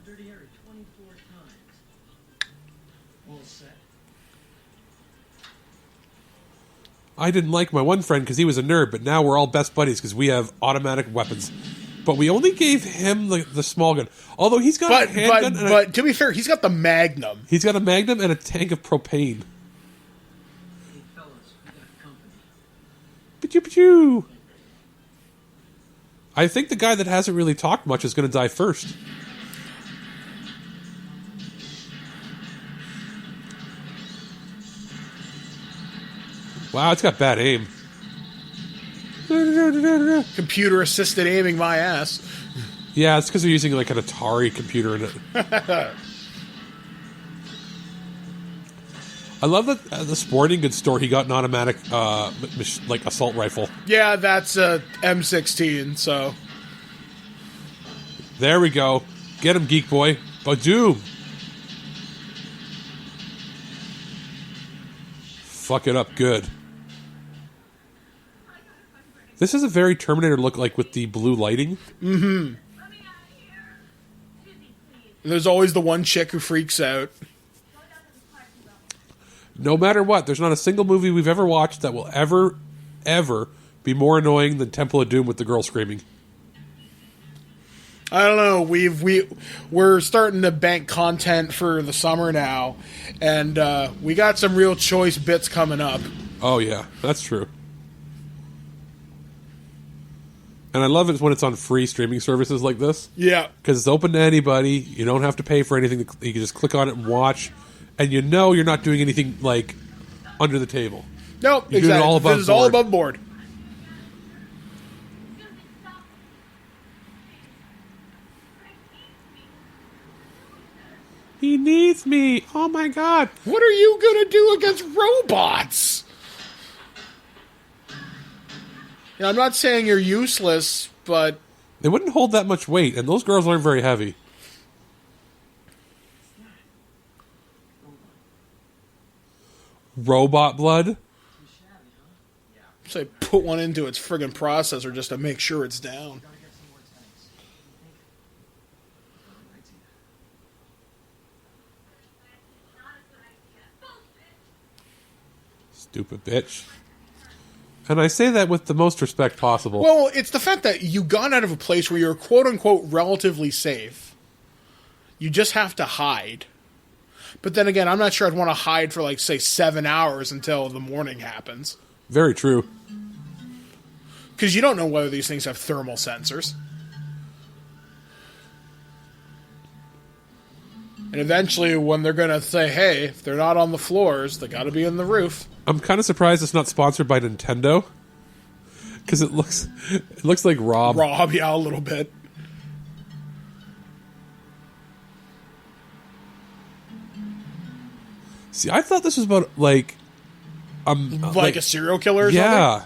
dirty area 24 times. All set. I didn't like my one friend because he was a nerd, but now we're all best buddies because we have automatic weapons. But we only gave him the small gun. Although he's got a handgun. But to be fair, he's got the Magnum. He's got a Magnum and a tank of propane. Hey, fellas, we got company. Pachoo. I think the guy that hasn't really talked much is going to die first. Wow, it's got bad aim. Computer assisted aiming my ass. Yeah, it's because they're using like an Atari computer in it. I love that at the sporting goods store he got an automatic like assault rifle. Yeah, that's a M16, so. There we go. Get him, geek boy. Badoom. Fuck it up good. This is a very Terminator look, like with the blue lighting. Mm-hmm. There's always the one chick who freaks out. No matter what, there's not a single movie we've ever watched that will ever be more annoying than Temple of Doom with the girl screaming. I don't know. We're starting to bank content for the summer now, and we got some real choice bits coming up. Oh yeah, that's true. And I love it when it's on free streaming services like this. Yeah. Because it's open to anybody. You don't have to pay for anything. You can just click on it and watch. And you know you're not doing anything, like, under the table. Nope, You're doing it all above this is all above board. He needs me. Oh, my God. What are you going to do against robots? You know, I'm not saying you're useless, but... They wouldn't hold that much weight, and those girls aren't very heavy. Robot blood? So put one into its friggin' processor just to make sure it's down. Stupid bitch. And I say that with the most respect possible. Well, it's the fact that you got out of a place where you're quote-unquote relatively safe. You just have to hide. But then again, I'm not sure I'd want to hide for, like, say, 7 hours until the morning happens. Very true. Because you don't know whether these things have thermal sensors. And eventually, when they're going to say, hey, if they're not on the floors, they got to be in the roof. I'm kind of surprised it's not sponsored by Nintendo. Because it looks like Rob. Rob, yeah, a little bit. See, I thought this was about, like a serial killer or something? Yeah.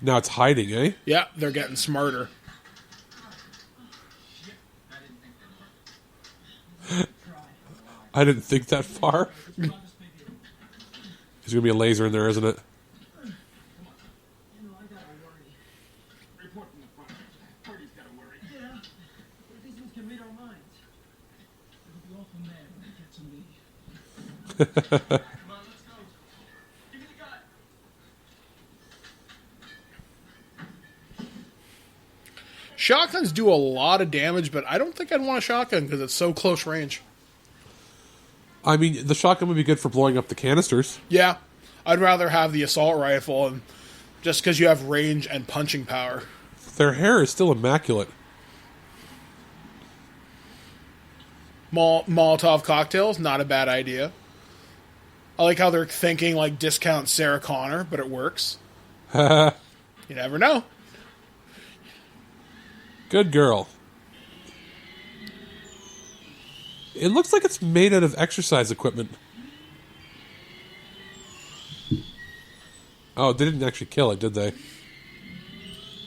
Now it's hiding, eh? Yeah, they're getting smarter. I didn't think that far. There's going to be a laser in there, isn't it? You know, I gotta worry. Report from the front. Party's gotta worry. Yeah. But if these things can read our minds, it'll be awful mad when it gets to me. Come on, let's go. Give me the gun. Shotguns do a lot of damage, but I don't think I'd want a shotgun because it's so close range. I mean, the shotgun would be good for blowing up the canisters. Yeah, I'd rather have the assault rifle, and just because you have range and punching power. Their hair is still immaculate. Molotov cocktails, not a bad idea. I like how they're thinking like discount Sarah Connor, but it works. You never know. Good girl. It looks like it's made out of exercise equipment. Oh, they didn't actually kill it, did they?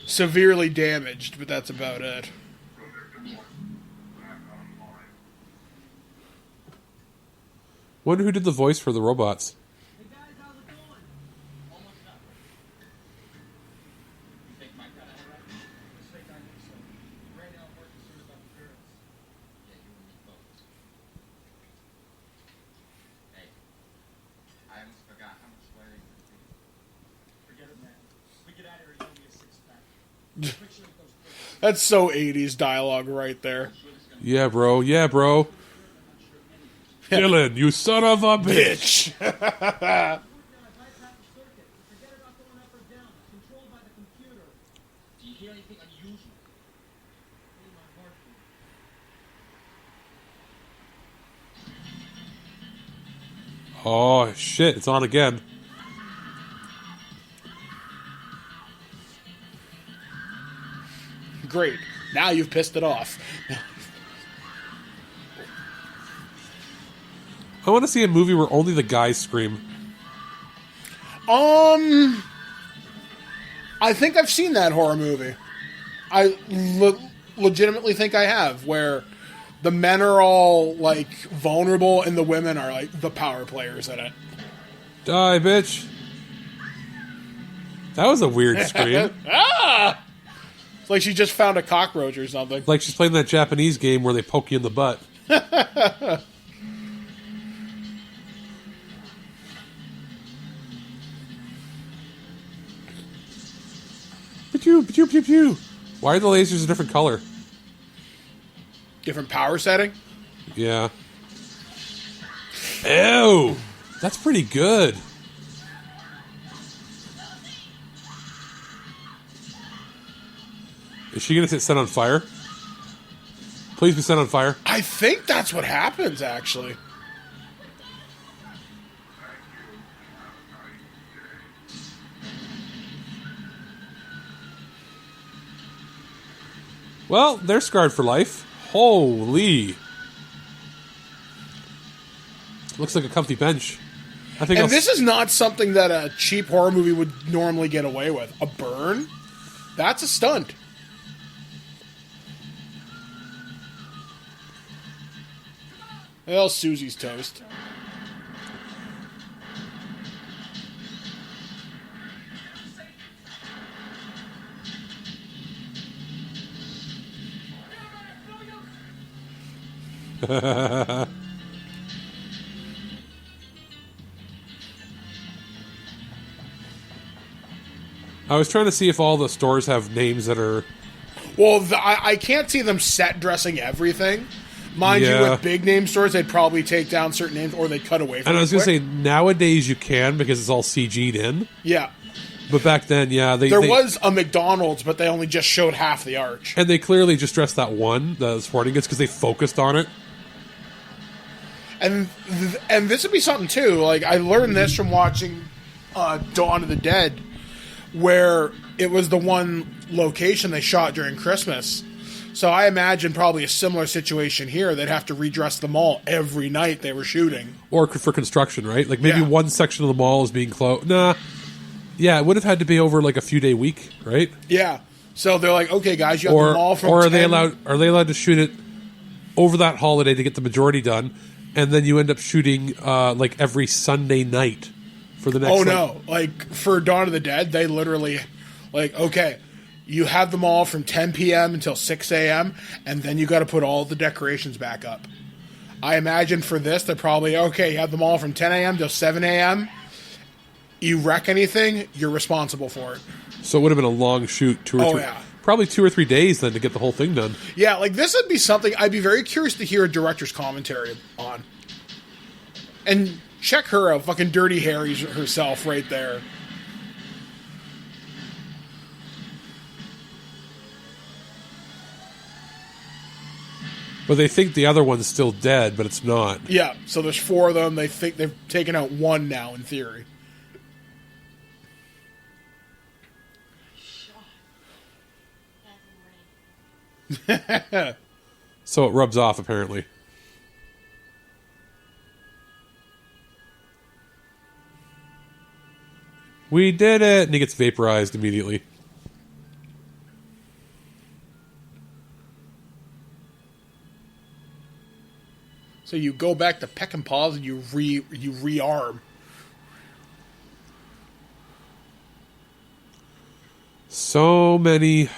Severely damaged, but that's about it. Wonder who did the voice for the robots. Hey guys, how's it going? Almost done. You think Mike got it right? Let's think I think so. Right now I'm more concerned about the girls. Yeah, you and me both. Hey, I almost forgot how much swearing there is. Forget it, man. We get out of here, you owe me a six-pack. Picture of those girls. That's so 80s dialogue right there. Yeah, bro. Yeah, bro. Dylan, you son of a bitch. Bitch. Now I bypass the circuit. Forget about going up or down. It's controlled by the computer. Do you hear anything unusual? Hey, my heartbeat. Oh, shit. It's on again. Great. Now you've pissed it off. I want to see a movie where only the guys scream. I think I've seen that horror movie. I legitimately think I have, where the men are all, like, vulnerable and the women are, like, the power players in it. Die, bitch. That was a weird scream. Ah! It's like she just found a cockroach or something. Like she's playing that Japanese game where they poke you in the butt. Pew, pew, pew, pew. Why are the lasers a different color? Different power setting? Yeah. Ew. That's pretty good. Is she going to get set on fire? Please be set on fire. I think that's what happens, actually. Well, they're scarred for life. Holy. Looks like a comfy bench. I think And this is not something that a cheap horror movie would normally get away with. A burn? That's a stunt. Well, Susie's toast. I was trying to see if all the stores have names that are... Well, I can't see them set dressing everything. Mind you, Yeah. with big name stores, they'd probably take down certain names or they'd cut away from And I it was going to quick. say, nowadays you can because it's all CG'd in. Yeah. But back then, yeah, There was a McDonald's, but they only just showed half the arch. and they clearly just dressed that one, the sporting goods, because they focused on it. And this would be something too. Like, I learned this from watching Dawn of the Dead, where it was the one location they shot during Christmas. So I imagine probably a similar situation here. They'd have to redress the mall every night they were shooting. Or for construction, right? Like maybe Yeah. one section of the mall is being closed. Nah. Yeah, it would have had to be over like a few day week, right? Yeah. So they're like, okay, guys, you have the mall from or are 10. they allowed to shoot it over that holiday to get the majority done, and then you end up shooting like every Sunday night for the next? Oh no! Like for Dawn of the Dead, they literally, like, okay, you have the mall from 10 p.m. until 6 a.m., and then you got to put all the decorations back up. I imagine for this, they're probably okay. You have the mall from 10 a.m. till 7 a.m. You wreck anything, you're responsible for it. So it would have been a long shoot, probably 2 or 3 days then to get the whole thing done. Yeah, like this would be something I'd be very curious to hear a director's commentary on. And check her out, fucking Dirty Harry herself right there. But they think the other one's still dead, but it's not. Yeah, so there's 4 of them. They think they've taken out 1 now, in theory. So it rubs off, apparently. We did it! And he gets vaporized immediately. So you go back to peck and paws and you rearm. So many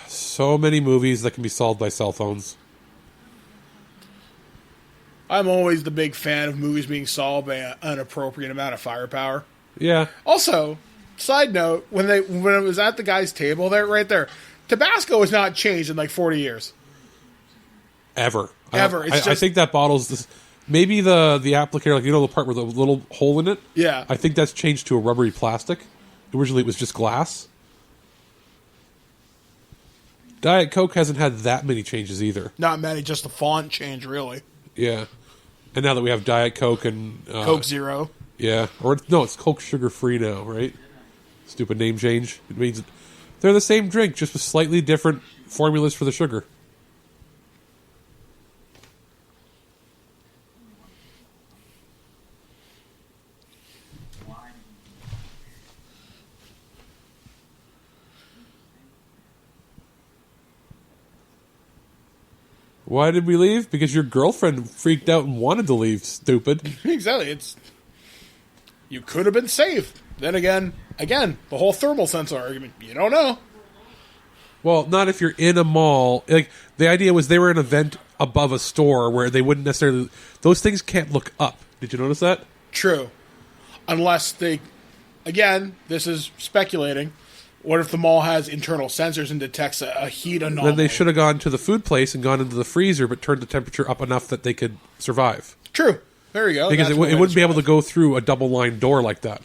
movies that can be solved by cell phones. I'm always the big fan of movies being solved by an appropriate amount of firepower. Yeah. Also, side note, when it was at the guy's table there, right there, Tabasco has not changed in like 40 years. Ever. Ever. I think that bottle's this, maybe the applicator, like, you know, the part with the little hole in it? Yeah. I think that's changed to a rubbery plastic. Originally it was just glass. Diet Coke hasn't had that many changes either. Not many, just the font change, really. Yeah. And now that we have Diet Coke and... Coke Zero. Yeah. Or no, it's Coke sugar-free now, right? Stupid name change. It means they're the same drink, just with slightly different formulas for the sugar. Why did we leave? Because your girlfriend freaked out and wanted to leave, stupid. Exactly. You could have been safe. Then again, the whole thermal sensor argument. You don't know. Well, not if you're in a mall. Like, the idea was they were an event above a store where they wouldn't necessarily... Those things can't look up. Did you notice that? True. Unless they... Again, this is speculating. What if the mall has internal sensors and detects a heat anomaly? Then they should have gone to the food place and gone into the freezer, but turned the temperature up enough that they could survive. True. There you go. Because it wouldn't be able to go through a double-line door like that.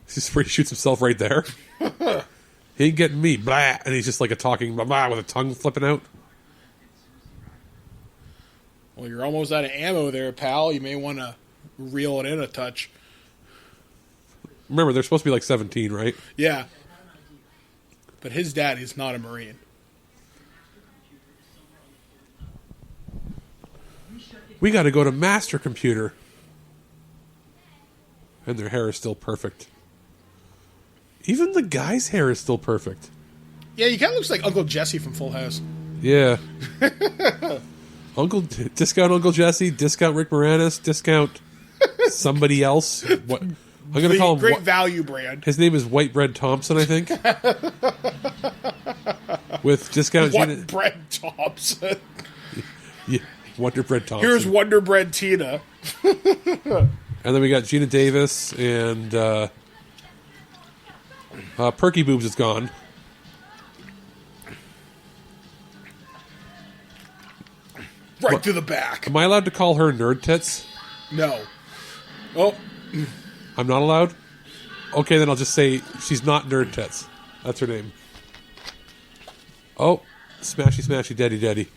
This is where he shoots himself right there. He ain't getting me, blah, and he's just like a talking blah, blah with a tongue flipping out. Well, you're almost out of ammo there, pal. You may want to reel it in a touch. Remember, they're supposed to be like 17, right? Yeah. But his daddy's not a Marine. We got to go to Master Computer. And their hair is still perfect. Even the guy's hair is still perfect. Yeah, he kind of looks like Uncle Jesse from Full House. Yeah. Discount Uncle Jesse, discount Rick Moranis, discount somebody else. What I'm going to call him. Great value brand. His name is White Bread Thompson, I think. With discount White Bread Thompson. Yeah, Wonder Bread Thompson. Here's Wonder Bread Tina. And then we got Gina Davis and Perky Boobs is gone. Right through the back. Am I allowed to call her Nerd Tits? No. Oh, I'm not allowed? Okay, then I'll just say she's not Nerd Tits. That's her name. Oh, smashy, smashy, daddy, daddy.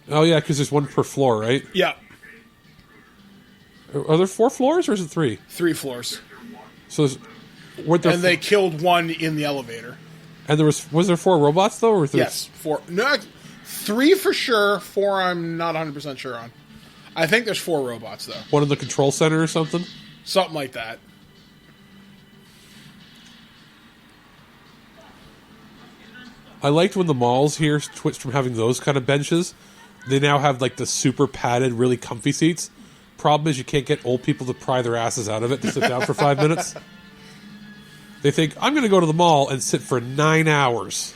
Oh, yeah, because there's one per floor, right? yeah. Are there 4 floors, or is it 3? 3 floors. So weren't there And they killed one in the elevator. and there was there 4 robots, though? Or was there, Yes. 4. No, 3 for sure. 4 I'm not 100% sure on. I think there's 4 robots, though. one in the control center or something? Something like that. I liked when the malls here switched from having those kind of benches. They now have like the super padded, really comfy seats. Problem is you can't get old people to pry their asses out of it to sit down for 5 minutes. They think, I'm going to go to the mall and sit for 9 hours.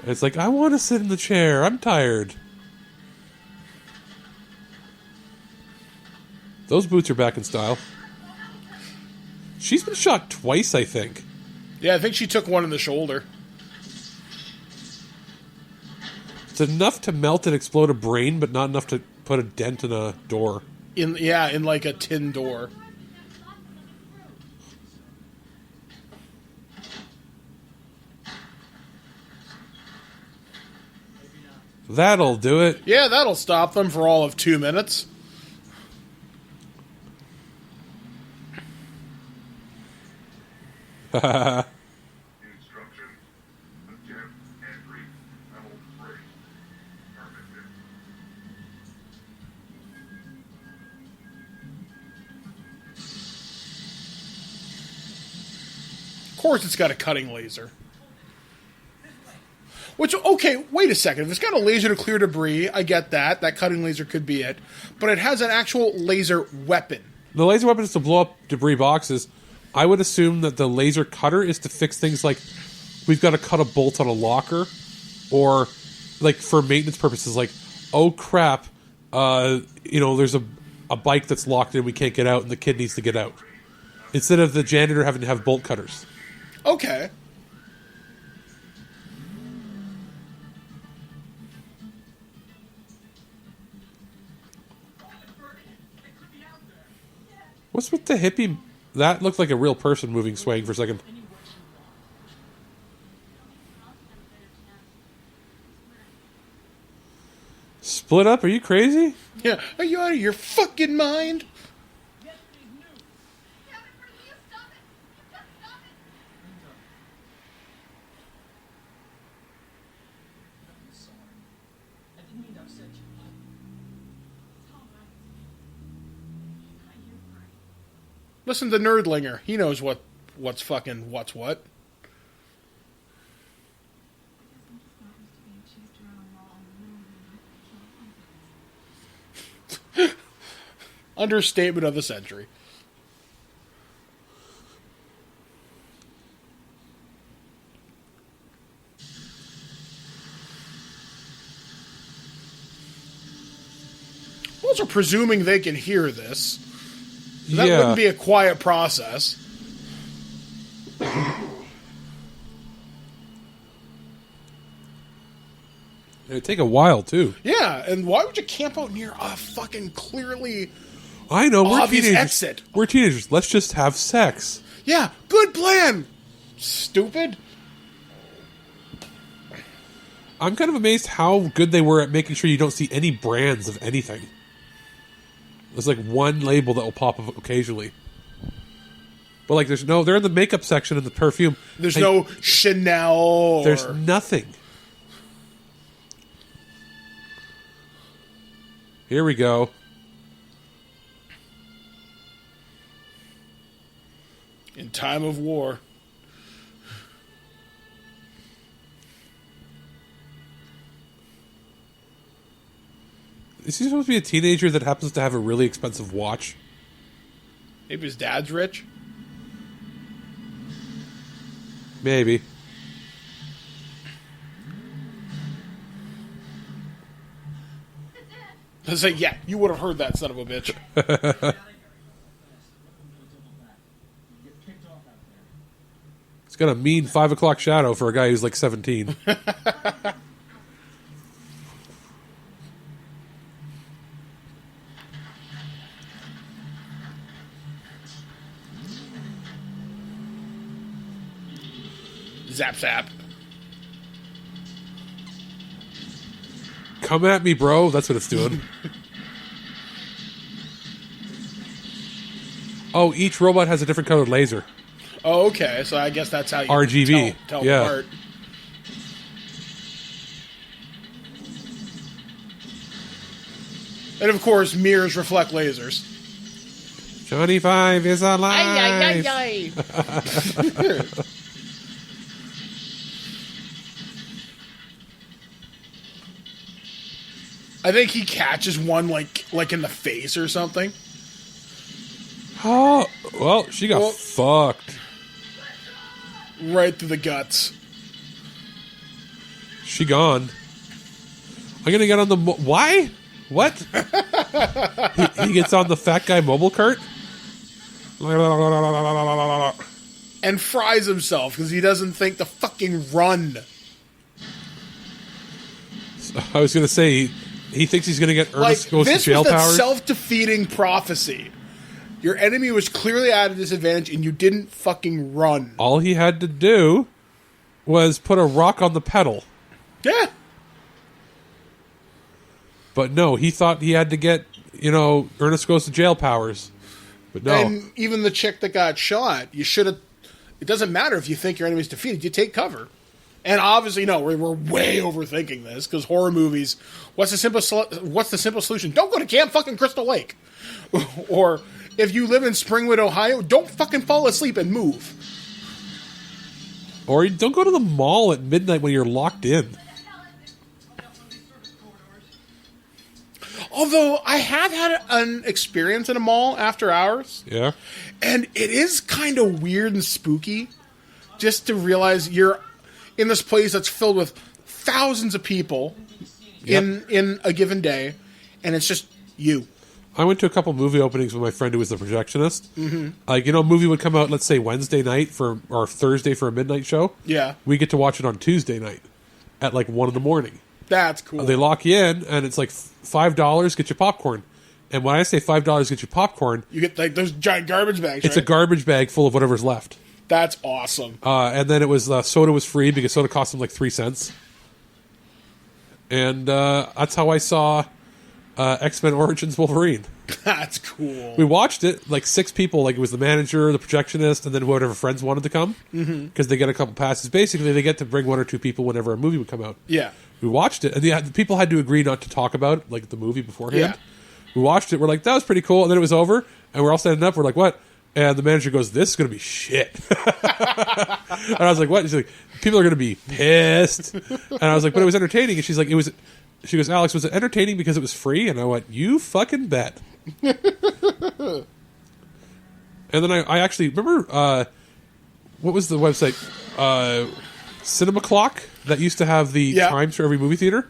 And it's like, I want to sit in the chair. I'm tired. Those boots are back in style. She's been shot twice, I think. Yeah, I think she took one in the shoulder. It's enough to melt and explode a brain, but not enough to put a dent in a door. In like a tin door. That'll do it. Yeah, that'll stop them for all of 2 minutes. Instruction. Attempt entry. Level 3. Affirmative. Of course it's got a cutting laser. Which, okay, wait a second. If it's got a laser to clear debris, I get that. That cutting laser could be it. But it has an actual laser weapon. The laser weapon is to blow up debris boxes. I would assume that the laser cutter is to fix things like we've got to cut a bolt on a locker, or like for maintenance purposes, like, oh crap, there's a bike that's locked in, we can't get out, and the kid needs to get out. Instead of the janitor having to have bolt cutters. Okay. What's with the hippie? That looked like a real person moving, swaying for a second. Split up? Are you crazy? Yeah. Are you out of your fucking mind? I didn't mean to upset you. Listen to Nerdlinger. He knows what's fucking what's what. Understatement of the century. Also presuming they can hear this. That Yeah. wouldn't be a quiet process. It'd take a while, too. Yeah, and why would you camp out near a fucking clearly... I know, we're Obvious teenagers. exit. We're teenagers. Let's just have sex. Yeah, good plan! Stupid. I'm kind of amazed how good they were at making sure you don't see any brands of anything. There's like one label that will pop up occasionally. But like they're in the makeup section and the perfume. There's Like, no Chanel or... There's nothing. Here we go. In time of war. Is he supposed to be a teenager that happens to have a really expensive watch? Maybe his dad's rich? Maybe. I was like, yeah, you would have heard that, son of a bitch. It's got a mean 5 o'clock shadow for a guy who's like 17. Zap, zap. Come at me, bro. That's what it's doing. Oh, each robot has a different colored laser. Oh, okay. So I guess that's how you RGB. tell Yeah. them apart. And of course, mirrors reflect lasers. Johnny Five is alive. Ay, ay, ay, ay. I think he catches one like in the face or something. Oh, well, she got Well- fucked. Right through the guts. She gone. I'm gonna get on the why? What? he gets on the fat guy mobile cart. And fries himself because he doesn't think to fucking run. I was gonna say he thinks he's gonna get Like, Ernest goes to this jail was that powers. self-defeating prophecy. Your enemy was clearly at a disadvantage and you didn't fucking run. All he had to do was put a rock on the pedal. Yeah. But no, he thought he had to get, Ernest goes to jail powers. But no. And even the chick that got shot, you should have... It doesn't matter if you think your enemy's defeated. You take cover. And obviously, no, we're way overthinking this because horror movies... What's the simple solution? Don't go to Camp fucking Crystal Lake. Or if you live in Springwood, Ohio, don't fucking fall asleep and move. Or don't go to the mall at midnight when you're locked in. Although, I have had an experience in a mall after hours. Yeah. And it is kind of weird and spooky just to realize you're in this place that's filled with thousands of people in a given day, and it's just you. I went to a couple movie openings with my friend who was the projectionist. Mm-hmm. Like, a movie would come out, let's say, Wednesday night or Thursday for a midnight show. Yeah. We get to watch it on Tuesday night at like 1 a.m. That's cool. They lock you in, and it's like $5, get you popcorn. And when I say $5, get you popcorn, You get like those giant garbage bags, it's a right? garbage bag full of whatever's left. That's awesome. And then it was soda was free because soda cost them like 3 cents. And that's how I saw X-Men Origins Wolverine. That's cool. We watched it, like 6 people, like it was the manager, the projectionist, and then whatever friends wanted to come. Because they get a couple passes. Basically, they get to bring 1 or 2 people whenever a movie would come out. Yeah. We watched it, and the people had to agree not to talk about like the movie beforehand. Yeah. We watched it, we're like, that was pretty cool, and then it was over, and we're all standing up, we're like, what? And the manager goes, this is going to be shit. And I was like, what? She's like, people are going to be pissed. And I was like, but it was entertaining. And she's like, she goes, Alex, was it entertaining because it was free? And I went, you fucking bet. And then I actually, remember, what was the website? Cinema Clock that used to have the times for every movie theater.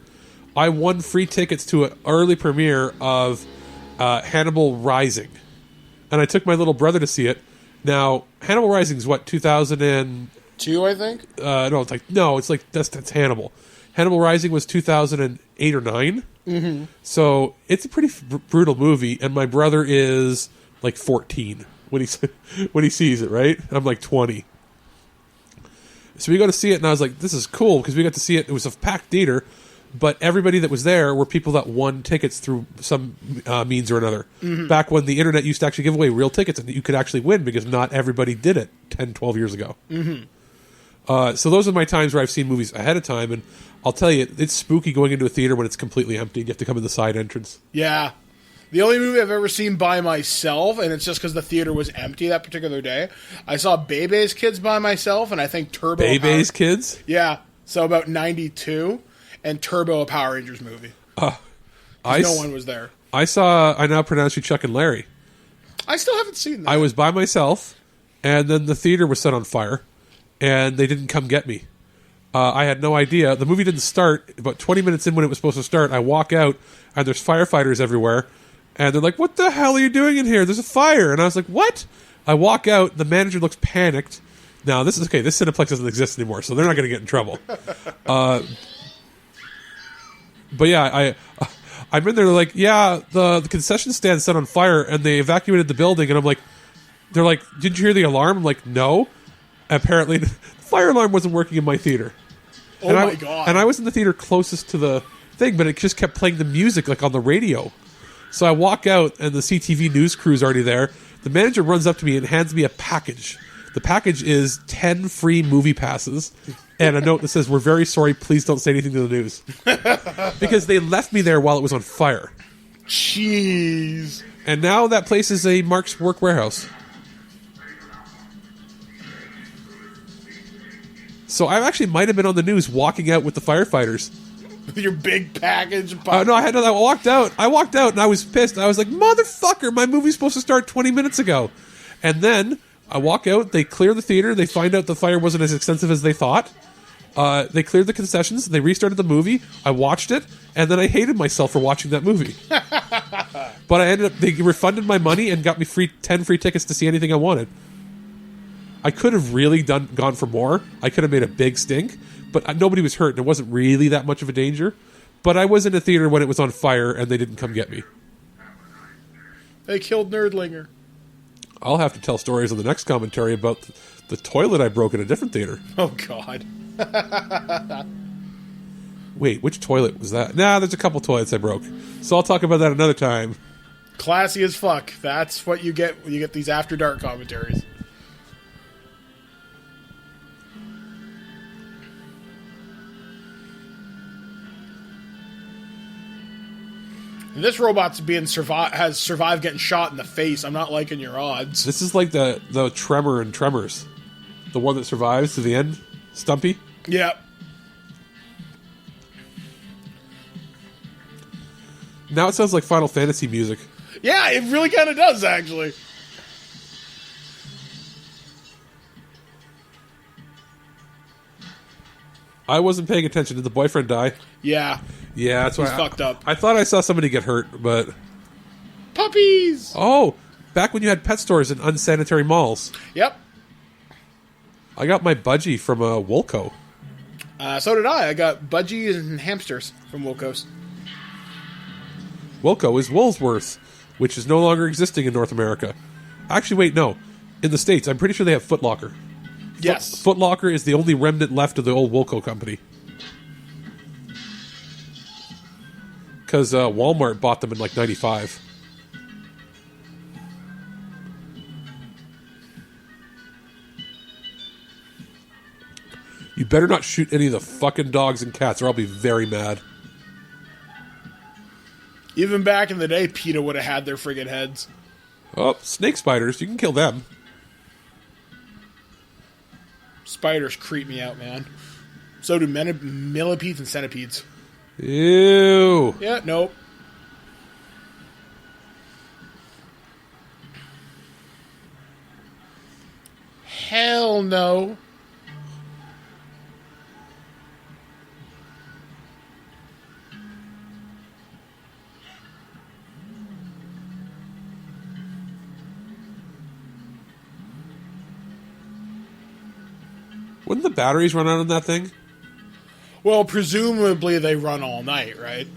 I won free tickets to an early premiere of Hannibal Rising. And I took my little brother to see it. Now, Hannibal Rising is what, 2002, I think? It's like, that's Hannibal. Hannibal Rising was 2008 or 9. Mm-hmm. So, it's a pretty brutal movie, and my brother is like 14 when he sees it, right? I'm like 20. So we go to see it, and I was like, this is cool, because we got to see it. It was a packed theater, but everybody that was there were people that won tickets through some means or another. Mm-hmm. Back when the internet used to actually give away real tickets, and you could actually win, because not everybody did it 10, 12 years ago. Mm-hmm. So those are my times where I've seen movies ahead of time, and I'll tell you, it's spooky going into a theater when it's completely empty. You have to come in the side entrance. Yeah. The only movie I've ever seen by myself, and it's just because the theater was empty that particular day, I saw Bebe's Kids by myself, and I think Turbo... Bebe's Kids? Yeah. So about 92, and Turbo, a Power Rangers movie. No one was there. I Now Pronounce You Chuck and Larry. I still haven't seen that. I was by myself, and then the theater was set on fire, and they didn't come get me. I had no idea. The movie didn't start. About 20 minutes in when it was supposed to start, I walk out, and there's firefighters everywhere. And they're like, what the hell are you doing in here? There's a fire. And I was like, what? I walk out. The manager looks panicked. Now, this is okay. This Cineplex doesn't exist anymore, so they're not going to get in trouble. But yeah, I'm in there. They're like, yeah, the concession stand set on fire, and they evacuated the building. And I'm like, they're like, didn't you hear the alarm? I'm like, no. Apparently, the fire alarm wasn't working in my theater. Oh my God. And I was in the theater closest to the thing, but it just kept playing the music like on the radio. So I walk out, and the CTV news crew's already there. The manager runs up to me and hands me a package. The package is 10 free movie passes and a note that says, we're very sorry, please don't say anything to the news. Because they left me there while it was on fire. Jeez. And now that place is a Mark's Work Warehouse. So I actually might have been on the news walking out with the firefighters. With your big package. No, I walked out. And I was pissed. I was like, motherfucker, my movie's supposed to start 20 minutes ago. And then I walk out. They clear the theater. They find out the fire wasn't as extensive as they thought. They cleared the concessions. They restarted the movie. I watched it. And then I hated myself for watching that movie. But they refunded my money and got me 10 free tickets to see anything I wanted. I could have really gone for more. I could have made a big stink. But nobody was hurt, and it wasn't really that much of a danger. But I was in a theater when it was on fire, and they didn't come get me. They killed Nerdlinger. I'll have to tell stories on the next commentary about the toilet I broke in a different theater. Oh, God. Wait, which toilet was that? Nah, there's a couple toilets I broke. So I'll talk about that another time. Classy as fuck. That's what you get when you get these After Dark commentaries. And this robot's has survived getting shot in the face. I'm not liking your odds. This is like the tremor in Tremors. The one that survives to the end. Stumpy. Yep. Now it sounds like Final Fantasy music. Yeah, it really kind of does, actually. I wasn't paying attention. Did the boyfriend die? Yeah. Yeah, that's why He's fucked up. I thought I saw somebody get hurt, but... Puppies! Oh, back when you had pet stores in unsanitary malls. Yep. I got my budgie from Woolco. So did I. I got budgies and hamsters from Wilco's. Woolco is Woolworths, which is no longer existing in North America. Actually, wait, no. In the States, I'm pretty sure they have Foot Locker. Yes. Foot Locker is the only remnant left of the old Woolco company. Because Walmart bought them in like 95. You better not shoot any of the fucking dogs and cats or I'll be very mad. Even back in the day, PETA would have had their friggin' heads. Oh, snake spiders. You can kill them. Spiders creep me out, man. So do millipedes and centipedes. Ew. Yeah, nope. Hell no. Wouldn't the batteries run out on that thing? Well, presumably they run all night, right?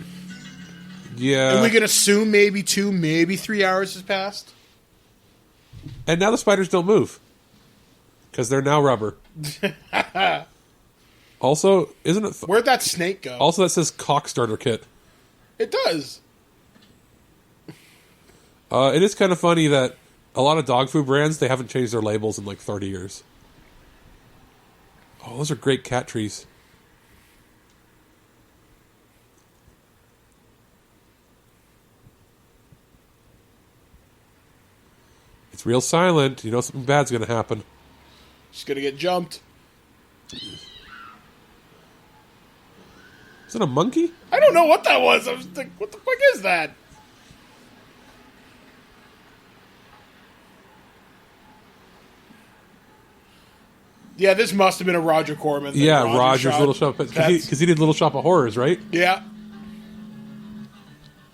Yeah. And we can assume maybe 2, maybe 3 hours has passed. And now the spiders don't move. Because they're now rubber. Also, isn't it... Where'd that snake go? Also, that says cock starter kit. It does. It is kind of funny that a lot of dog food brands, they haven't changed their labels in like 30 years. Oh, those are great cat trees. It's real silent. You know something bad's going to happen. She's gonna get jumped. Is it a monkey? I don't know what that was. I was like, what the fuck is that? Yeah, this must have been a Roger Corman thing. Yeah, Roger's shot. Little Shop, because he did Little Shop of Horrors, right? Yeah.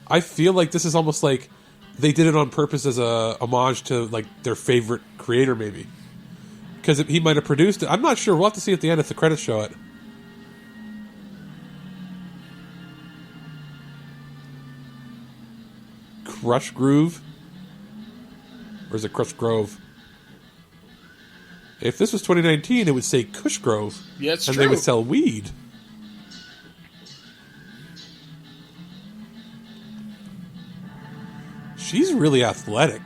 I feel like this is almost like they did it on purpose as a homage to like their favorite creator, maybe, because he might have produced it. I'm not sure. We'll have to see at the end if the credits show it. Crush Groove, or is it Crush Grove? If this was 2019, it would say Kush Grove. Yeah, it's and true. They would sell weed. She's really athletic.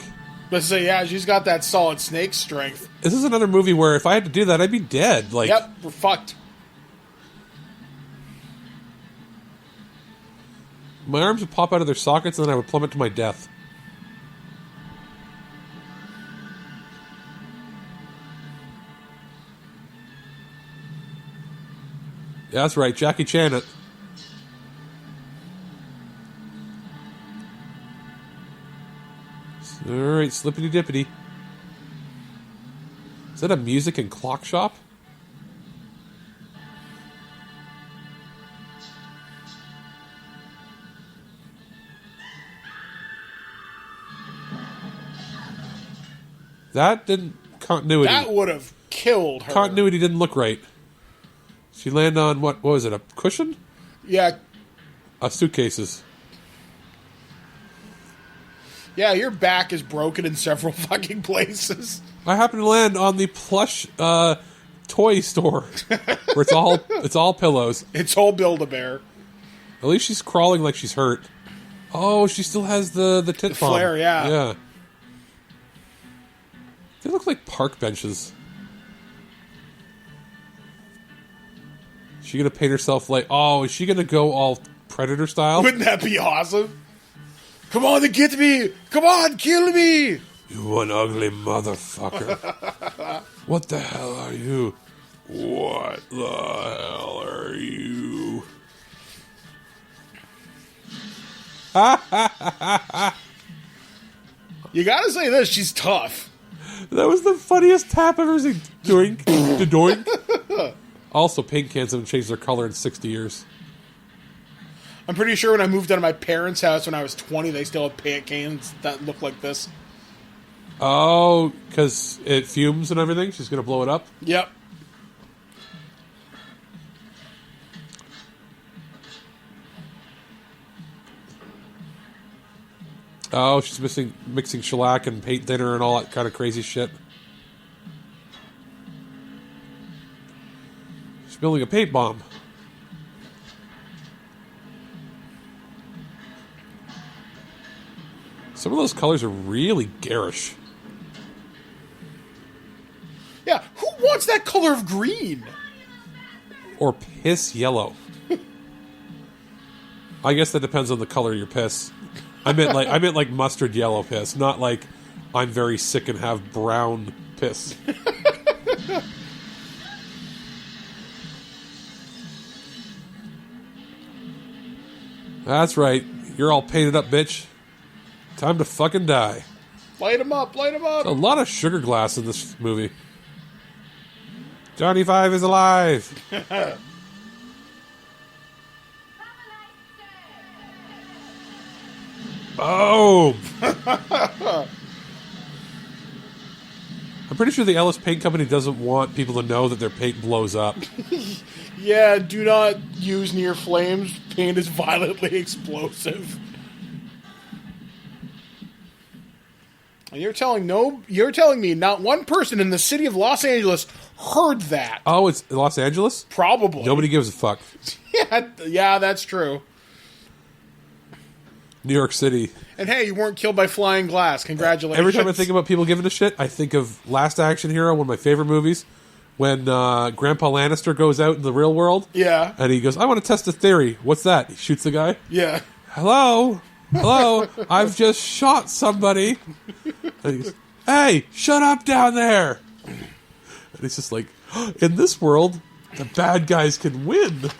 But so yeah, she's got that solid snake strength. This is another movie where if I had to do that, I'd be dead. Like, Yep, we're fucked. my arms would pop out of their sockets and then I would plummet to my death. Yeah, that's right, Jackie Chan it. Alright, slippity dippity. Is that a music and clock shop? That didn't... Continuity. That would have killed her. Continuity didn't look right. She landed on, what was it, a cushion? Yeah. Suitcases. Yeah, your back is broken in several fucking places. I happened to land on the plush toy store where it's all pillows. It's all Build-A-Bear. At least she's crawling like she's hurt. Oh, she still has the tit bomb. flare, yeah. Yeah. They look like park benches. Is she gonna paint herself like? Oh, is she gonna go all Predator style? Wouldn't that be awesome? Come on, then get me! Come on, kill me! You one ugly motherfucker. What the hell are you? What the hell are you? You gotta say this, she's tough. That was the funniest tap I've ever seen. Doink, doink. Also, paint cans haven't changed their color in 60 years. I'm pretty sure when I moved out of my parents' house when I was 20, they still had paint cans that look like this. Oh, because it fumes and everything? She's going to blow it up? Yep. Oh, she's mixing shellac and paint thinner and all that kind of crazy shit. She's building a paint bomb. Some of those colors are really garish. Yeah, who wants that color of green? Or piss yellow. I guess that depends on the color of your piss. I meant like mustard yellow piss, not like I'm very sick and have brown piss. That's right. You're all painted up, bitch. Time to fucking die. Light him up, light him up. A lot of sugar glass in this movie. Johnny Five is alive. Boom. I'm pretty sure the Ellis Paint Company doesn't want people to know that their paint blows up. Yeah, do not use near flames. Paint is violently explosive. And you're telling me not one person in the city of Los Angeles heard that. Oh, it's Los Angeles? Probably. Nobody gives a fuck. Yeah, that's true. New York City. And hey, you weren't killed by flying glass. Congratulations. Every time I think about people giving a shit, I think of Last Action Hero, one of my favorite movies, when Grandpa Lannister goes out in the real world. Yeah. And he goes, I want to test a theory. What's that? He shoots the guy. Yeah. Hello? I've just shot somebody. And he goes, hey, shut up down there. And he's just like, in this world, the bad guys can win.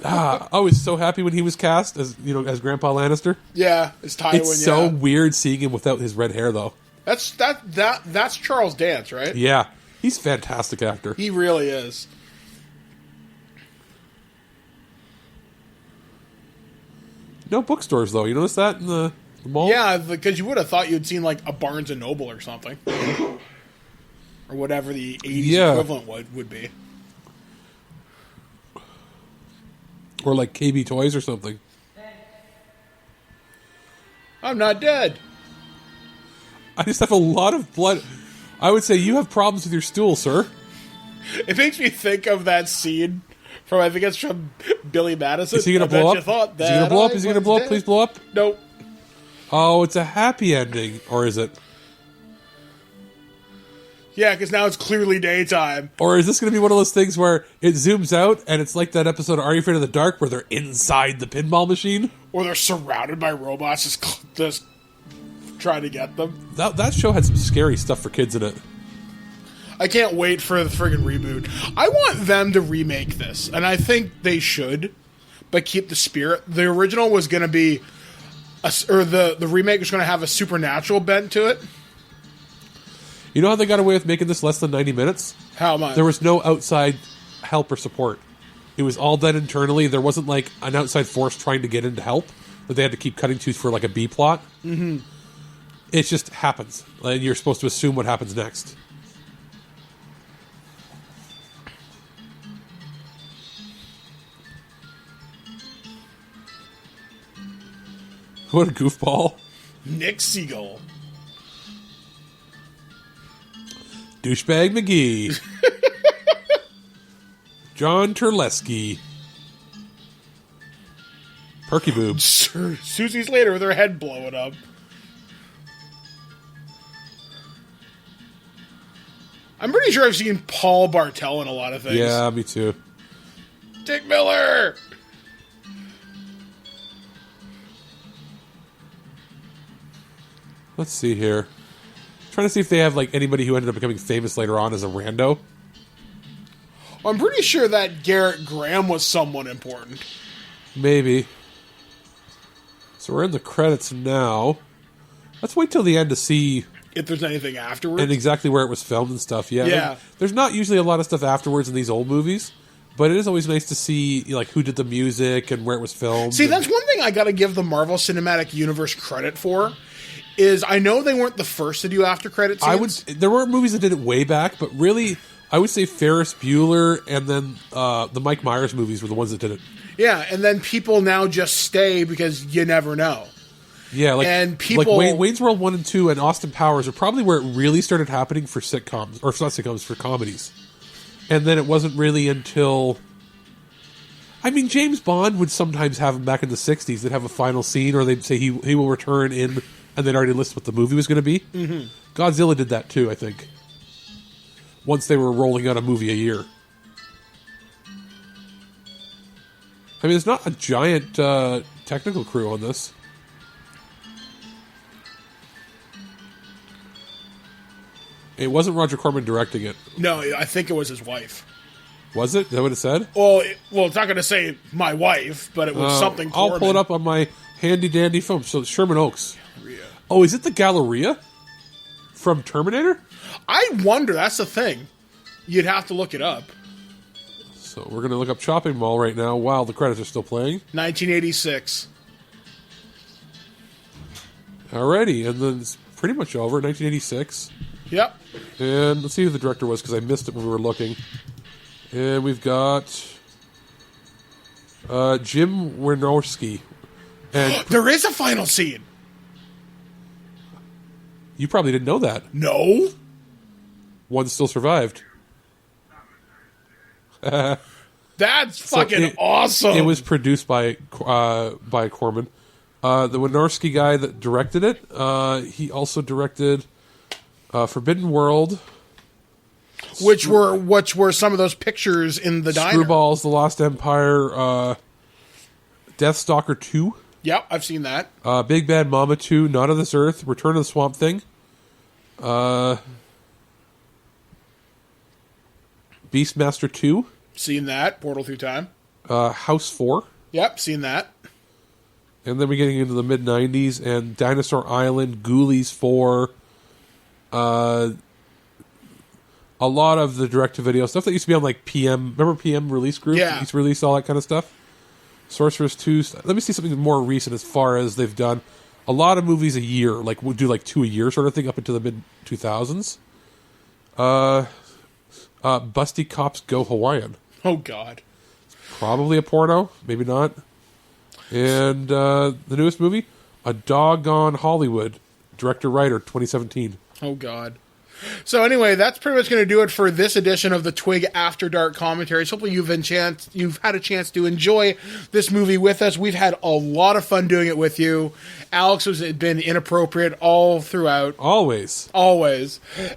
I was so happy when he was cast as Grandpa Lannister. Yeah, it's Tywin. It's so weird seeing him without his red hair, though. That's Charles Dance, right? Yeah, He's a fantastic actor. He really is. No bookstores, though. You notice that in the mall? Yeah, because you would have thought you'd seen like a Barnes and Noble or something, or whatever the 80s equivalent would be, or like KB Toys or something. I'm not dead. I just have a lot of blood. I would say you have problems with your stool, sir. It makes me think of that scene from, I think it's from Billy Madison. Is he going to blow up? Is he going to blow up? Is he going to blow up? Please blow up. Nope. Oh, it's a happy ending, or is it? Yeah, because now it's clearly daytime. Or is this going to be one of those things where it zooms out and it's like that episode of Are You Afraid of the Dark where they're inside the pinball machine? Or they're surrounded by robots just trying to get them. That show had some scary stuff for kids in it. I can't wait for the friggin' reboot. I want them to remake this, and I think they should, but keep the spirit. The original was going to be, the remake was going to have a supernatural bent to it. You know how they got away with making this less than 90 minutes? How much? There was no outside help or support. It was all done internally. There wasn't like an outside force trying to get in to help that they had to keep cutting to for like a B plot. Mm-hmm. It just happens, and you're supposed to assume what happens next. What a goofball. Nick Siegel. Douchebag McGee. John Terlesky. Perky Boob. Susie Slater with her head blowing up. I'm pretty sure I've seen Paul Bartel in a lot of things. Yeah, me too. Dick Miller! Let's see here. Trying to see if they have like anybody who ended up becoming famous later on as a rando. I'm pretty sure that Garrett Graham was someone important. Maybe. So we're in the credits now. Let's wait till the end to see If there's anything afterwards. and exactly where it was filmed and stuff. Yeah. Yeah. There's not usually a lot of stuff afterwards in these old movies, but it is always nice to see like who did the music and where it was filmed. See, that's one thing I gotta give the Marvel Cinematic Universe credit for, is I know they weren't the first to do after credit scenes. There were movies that did it way back, but really, I would say Ferris Bueller and then the Mike Myers movies were the ones that did it. Yeah, and then people now just stay because you never know. Yeah, like, And people- like Wayne's World 1 and 2 and Austin Powers are probably where it really started happening for sitcoms, or not sitcoms, for comedies. And then it wasn't really until... I mean, James Bond would sometimes have them back in the 60s. They'd have a final scene, or they'd say he will return in, and they'd already list what the movie was going to be. Mm-hmm. Godzilla did that too, I think. Once they were rolling out a movie a year. I mean, there's not a giant technical crew on this. It wasn't Roger Corman directing it. No, I think it was his wife. Was it? Is that what it said? Well, it's not going to say my wife, but it was something I'll pull it Corman. up on my handy-dandy phone. So, Sherman Oaks. Oh, is it the Galleria? From Terminator? I wonder, that's the thing. You'd have to look it up. So, we're going to look up Shopping Mall right now while the credits are still playing. 1986. Alrighty, and then it's pretty much over. 1986. Yep. And let's see who the director was, because I missed it when we were looking. And we've got Jim Wynorski. And There is a final scene. you probably didn't know that. No. One still survived. That's fucking awesome. It was produced by Corman. The Wynorski guy that directed it, he also directed Forbidden World, which were some of those pictures in the diner. Screwballs, The Lost Empire, Deathstalker 2. Yep, I've seen that. Big Bad Mama 2, Not of This Earth, Return of the Swamp Thing. Beastmaster 2. Seen that. Portal Through Time. House 4. Yep, seen that. And then we're getting into the mid-90s, and Dinosaur Island, Ghoulies 4, all a lot of the direct-to-video stuff that used to be on like PM. Remember PM Release Group? Yeah. Used to release all that kind of stuff. Sorceress 2. Let me see something more recent as far as they've done. A lot of movies a year, like we'll do like 2 a year sort of thing up into the mid-2000s. Busty Cops Go Hawaiian. Oh, God. Probably a porno, maybe not. And the newest movie, A Doggone Hollywood, director-writer, 2017. Oh, God. So anyway, that's pretty much going to do it for this edition of the TWIG After Dark Commentaries. Hopefully you've had a chance to enjoy this movie with us. We've had a lot of fun doing it with you. Alex has been inappropriate all throughout. Always.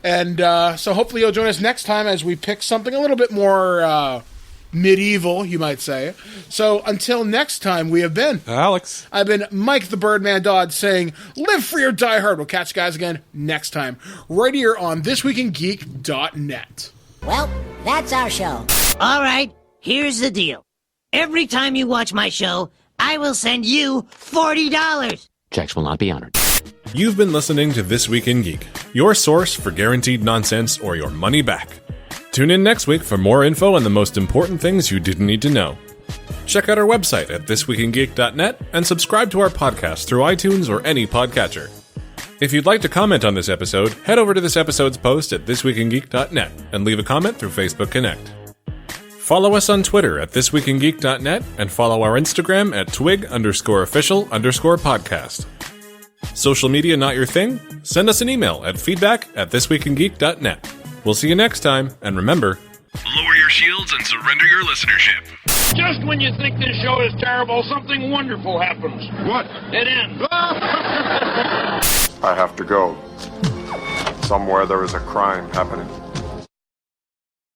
And so hopefully you'll join us next time as we pick something a little bit more medieval, you might say. So until next time, we have been Alex. I've been Mike the BirdmanDodd saying, live free or die hard. We'll catch you guys again next time, right here on thisweekingeek.net. Well, that's our show. All right, here's the deal. Every time you watch my show, I will send you $40. Checks will not be honored. You've been listening to This Week in Geek, your source for guaranteed nonsense or your money back. Tune in next week for more info on the most important things you didn't need to know. Check out our website at thisweekingeek.net and subscribe to our podcast through iTunes or any podcatcher. If you'd like to comment on this episode, head over to this episode's post at thisweekingeek.net and leave a comment through Facebook Connect. Follow us on Twitter at thisweekingeek.net and follow our Instagram at twig_official_podcast. Social media not your thing? Send us an email at feedback@thisweekingeek.net. We'll see you next time, and remember, Lower your shields and surrender your listenership. Just when you think this show is terrible, something wonderful happens. What? It ends. I have to go. Somewhere there is a crime happening.